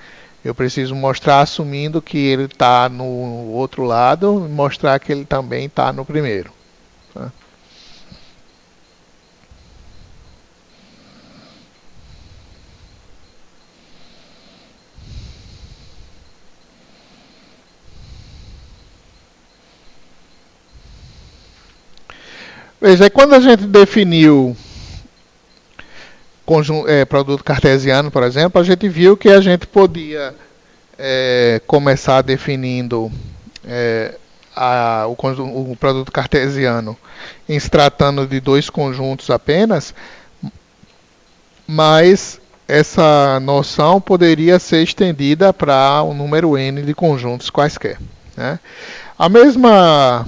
Eu preciso mostrar assumindo que ele está no outro lado e mostrar que ele também está no primeiro. Tá? Veja, quando a gente definiu produto cartesiano, por exemplo, a gente viu que a gente podia começar definindo o produto cartesiano em se tratando de dois conjuntos apenas, mas essa noção poderia ser estendida para um número n de conjuntos quaisquer, né? A mesma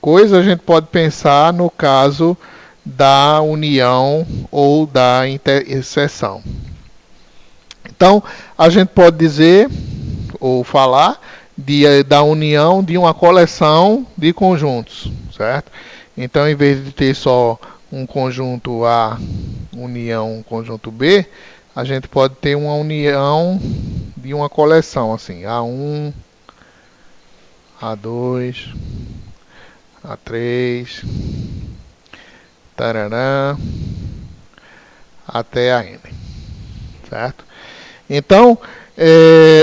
coisa a gente pode pensar no caso da união ou da interseção. Então, a gente pode dizer ou falar da união de uma coleção de conjuntos, certo? Então, em vez de ter só um conjunto A união um conjunto B, a gente pode ter uma união de uma coleção, assim, A1, A2, A3, tarará, até a N, certo? Então,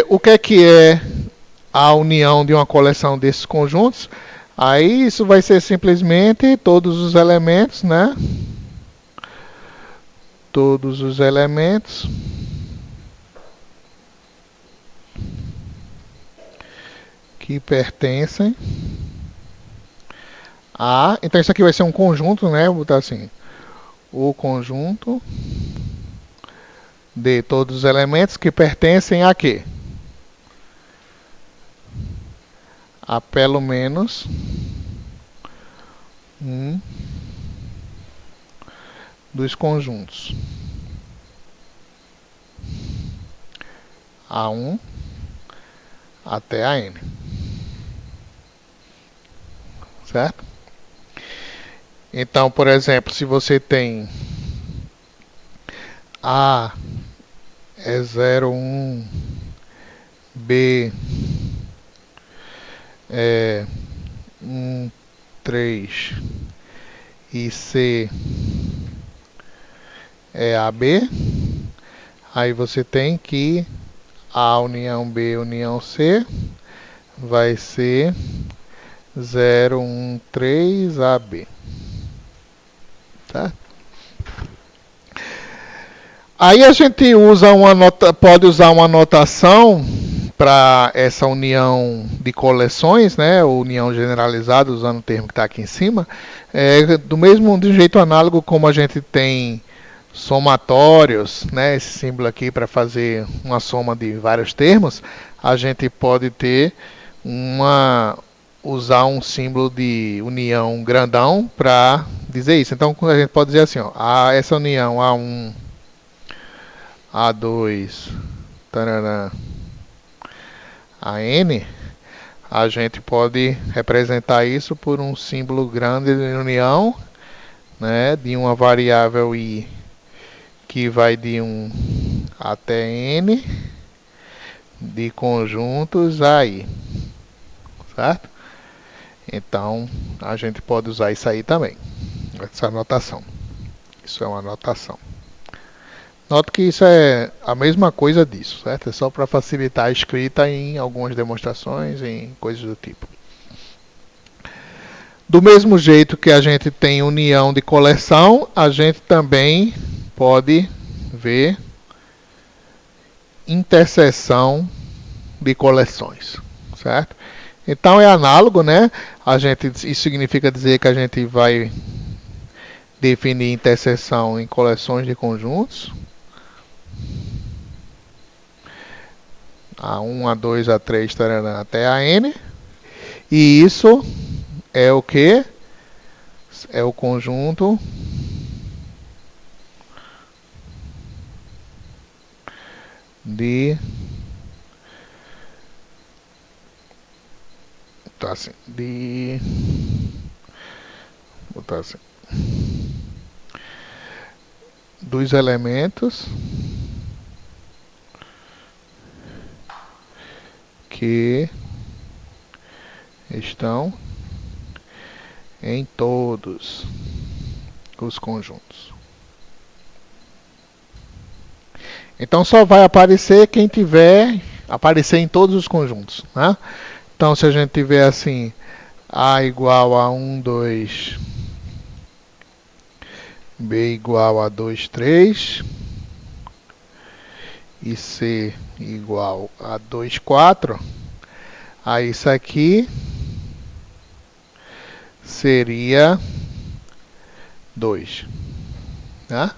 o que é a união de uma coleção desses conjuntos? Aí isso vai ser simplesmente todos os elementos, né? Todos os elementos que pertencem a... Então isso aqui vai ser um conjunto, né? Vou botar assim. O conjunto de todos os elementos que pertencem a quê? A pelo menos um dos conjuntos A1 até a N. Certo? Então, por exemplo, se você tem A é 0, 1, B é 1, 3 e C é AB, aí você tem que A união B união C vai ser 0, 1, 3 AB. Tá? Aí a gente usa pode usar uma notação para essa união de coleções, né, união generalizada, usando o termo que está aqui em cima, do jeito análogo como a gente tem somatórios, né, esse símbolo aqui para fazer uma soma de vários termos, a gente pode ter usar um símbolo de união grandão para dizer isso. Então a gente pode dizer assim, ó, essa união A1, A2, tarará, AN, a gente pode representar isso por um símbolo grande de união, né, de uma variável I que vai de 1 até N de conjuntos AI, certo? Então a gente pode usar isso aí também, essa notação. Isso é uma notação. Note que isso é a mesma coisa disso, certo? É só para facilitar a escrita em algumas demonstrações, em coisas do tipo. Do mesmo jeito que a gente tem união de coleção, a gente também pode ver interseção de coleções, certo? Então é análogo, né? Isso significa dizer que a gente vai definir interseção em coleções de conjuntos. A1, A2, A3, tarará, até a N. E isso é o que? É o conjunto de... Tá assim, botar assim, dos elementos que estão em todos os conjuntos. Então só vai aparecer quem tiver aparecer em todos os conjuntos, né? Então se a gente tiver assim A igual a 1, 2, B igual a 2, 3 e C igual a 2, 4, aí isso aqui seria 2, né?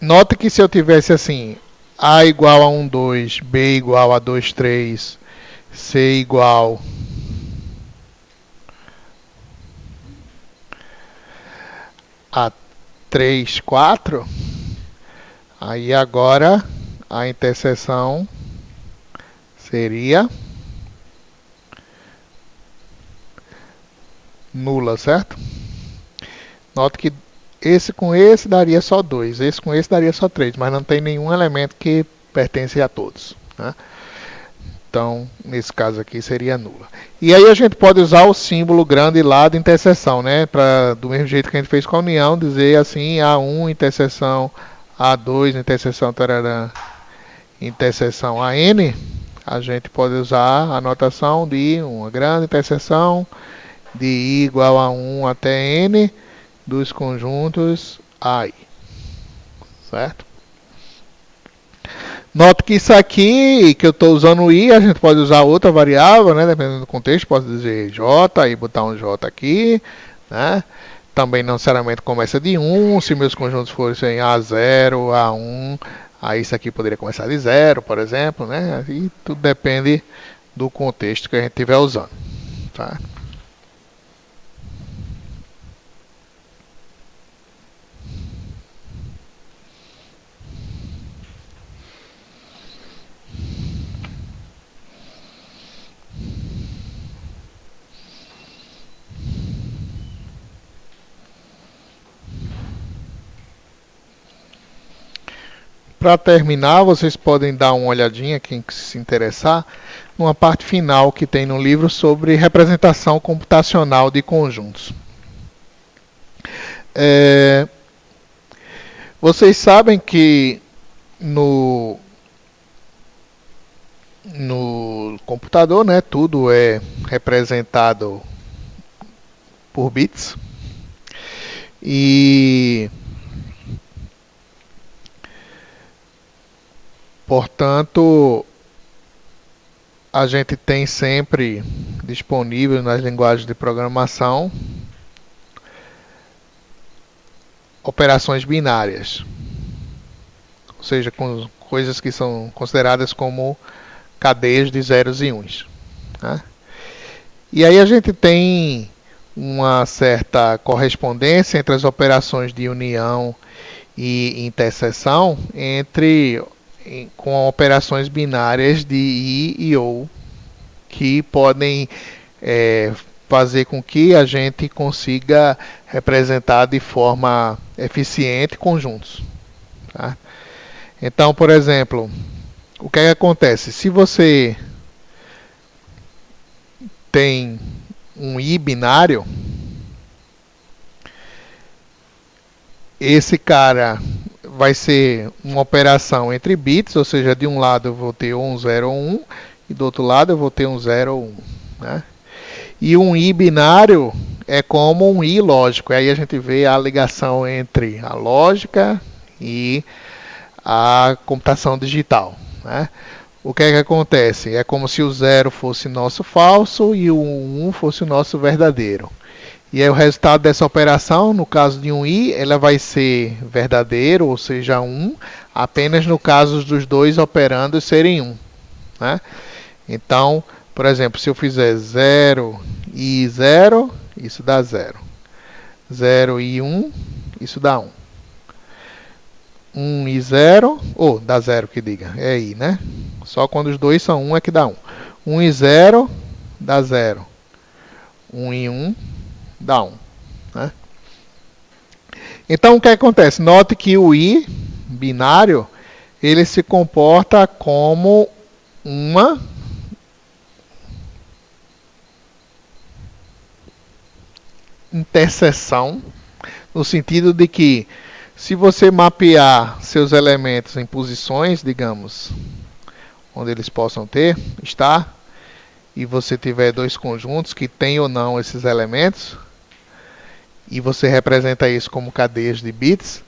Nota que se eu tivesse assim, A igual a 1, 2, B igual a 2, 3, C igual a 3, 4, aí agora a interseção seria nula, certo? Nota que esse com esse daria só 2, esse com esse daria só 3, mas não tem nenhum elemento que pertence a todos, né? Então, nesse caso aqui seria nula. E aí a gente pode usar o símbolo grande lá de interseção, né? Do mesmo jeito que a gente fez com a união, dizer assim, A1 interseção A2 interseção tarará, interseção AN, a gente pode usar a notação de uma grande interseção de I igual a 1 até N dos conjuntos AI, certo? Note que isso aqui, que eu estou usando o I, a gente pode usar outra variável, né? Dependendo do contexto, posso dizer J e botar um J aqui, né? Também não necessariamente começa de 1, se meus conjuntos fossem A0, A1, aí isso aqui poderia começar de 0, por exemplo, né? E tudo depende do contexto que a gente estiver usando, tá? para terminar, vocês podem dar uma olhadinha, quem se interessar, numa parte final que tem no livro sobre representação computacional de conjuntos. Vocês sabem que no computador, né, tudo é representado por bits. E, portanto, a gente tem sempre disponível nas linguagens de programação operações binárias, ou seja, com coisas que são consideradas como cadeias de zeros e uns, né? E aí a gente tem uma certa correspondência entre as operações de união e interseção com operações binárias de i e ou, que podem fazer com que a gente consiga representar de forma eficiente conjuntos, tá? Então, por exemplo, o que acontece? Se você tem um i binário, esse cara vai ser uma operação entre bits, ou seja, de um lado eu vou ter um 0 ou 1 e do outro lado eu vou ter um 0 ou 1, né? E um i binário é como um i lógico. Aí a gente vê a ligação entre a lógica e a computação digital, né? O que é que acontece? É como se o 0 fosse nosso falso e o 1 fosse o nosso verdadeiro. E aí o resultado dessa operação, no caso de um i, ela vai ser verdadeiro, ou seja, 1, apenas no caso dos dois operandos serem 1, né? Então, por exemplo, se eu fizer 0 e 0, isso dá 0. 0 e 1, isso dá 1. 1 e 0, ou dá 0 que diga, é i, né? Só quando os dois são 1 é que dá 1. 1 e 0 dá 0. 1 e 1 dá 1, né? Então o que acontece? Note que o i binário, ele se comporta como uma interseção, no sentido de que se você mapear seus elementos em posições, digamos, onde eles possam estar, e você tiver dois conjuntos que têm ou não esses elementos, e você representa isso como cadeias de bits,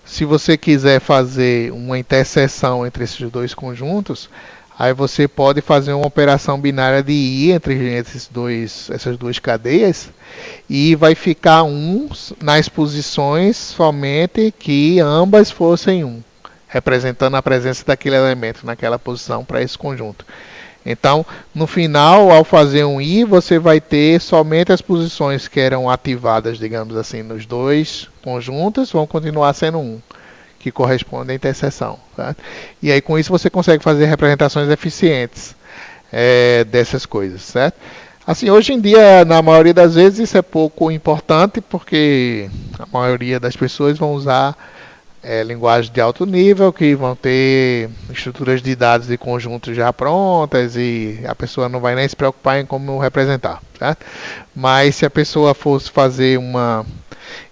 se você quiser fazer uma interseção entre esses dois conjuntos, aí você pode fazer uma operação binária de i entre essas duas cadeias, e vai ficar 1 nas posições somente que ambas fossem 1, representando a presença daquele elemento naquela posição para esse conjunto. Então, no final, ao fazer um i, você vai ter somente as posições que eram ativadas, digamos assim, nos dois conjuntos, vão continuar sendo 1, que corresponde à interseção, tá? E aí, com isso, você consegue fazer representações eficientes dessas coisas, certo? Assim, hoje em dia, na maioria das vezes, isso é pouco importante, porque a maioria das pessoas vão usar linguagens de alto nível, que vão ter estruturas de dados de conjuntos já prontas, e a pessoa não vai nem se preocupar em como representar, certo? Mas se a pessoa fosse fazer uma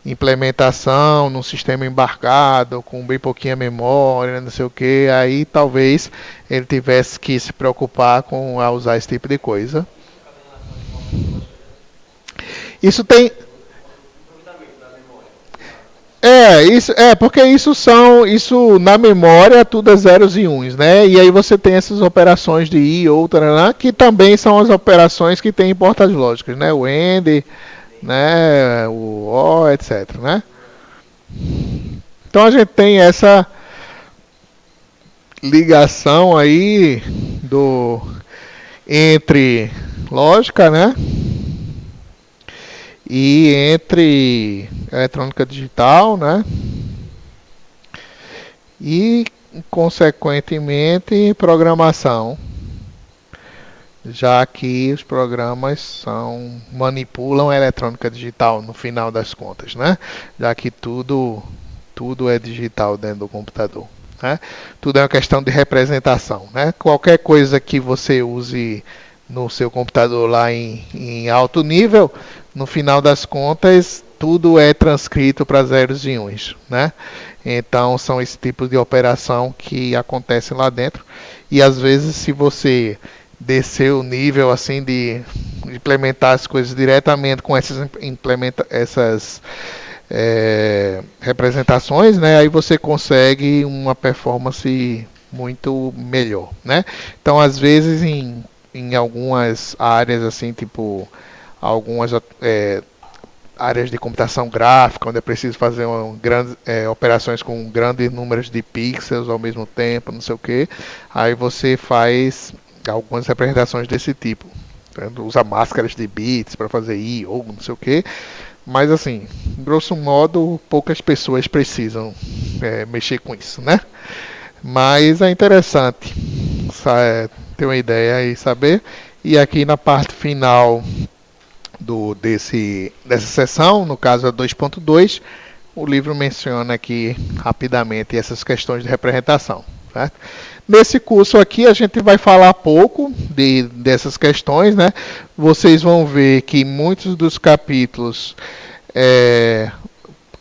implementação num sistema embarcado, com bem pouquinha memória, não sei o que, aí talvez ele tivesse que se preocupar com usar esse tipo de coisa. Isso tem... porque isso na memória tudo é zeros e uns, né? E aí você tem essas operações de i ou tarará, que também são as operações que tem em portas lógicas, né? O AND, né? O OR, etc, né? Então a gente tem essa ligação aí entre lógica, né? E entre eletrônica digital, né? E, consequentemente, programação, já que os programas manipulam a eletrônica digital no final das contas, né? Já que tudo é digital dentro do computador. né? Tudo é uma questão de representação, né? Qualquer coisa que você use no seu computador lá em alto nível, no final das contas, tudo é transcrito para zeros e uns, né? Então são esse tipo de operação que acontecem lá dentro. E às vezes, se você descer o nível assim de implementar as coisas diretamente com essas representações, né? Aí você consegue uma performance muito melhor, né? Então, às vezes, em algumas áreas, assim, tipo, algumas áreas de computação gráfica, onde é preciso fazer operações com grandes números de pixels ao mesmo tempo, não sei o que, aí você faz algumas representações desse tipo. Usa máscaras de bits para fazer I ou não sei o que, mas assim, grosso modo, poucas pessoas precisam mexer com isso, né? Mas é interessante ter uma ideia e saber. E aqui na parte final dessa sessão, no caso a 2.2, o livro menciona aqui rapidamente essas questões de representação. Certo? Nesse curso aqui a gente vai falar pouco dessas questões, né? Vocês vão ver que muitos dos capítulos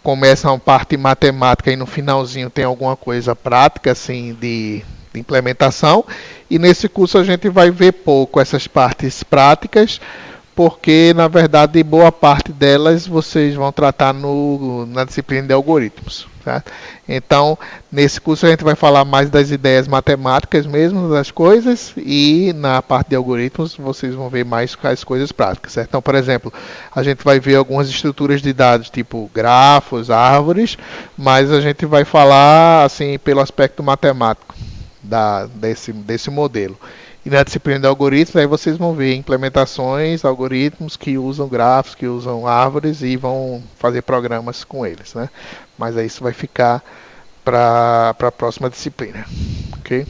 começam a parte matemática e no finalzinho tem alguma coisa prática assim de implementação. E nesse curso a gente vai ver pouco essas partes práticas, porque na verdade boa parte delas vocês vão tratar na disciplina de algoritmos. Tá? Então, nesse curso a gente vai falar mais das ideias matemáticas mesmo, das coisas, e na parte de algoritmos vocês vão ver mais as coisas práticas. Certo? Então, por exemplo, a gente vai ver algumas estruturas de dados, tipo grafos, árvores, mas a gente vai falar assim pelo aspecto matemático desse modelo. E na disciplina de algoritmos, aí vocês vão ver implementações, algoritmos que usam grafos, que usam árvores e vão fazer programas com eles, né? Mas aí isso vai ficar para a próxima disciplina, ok?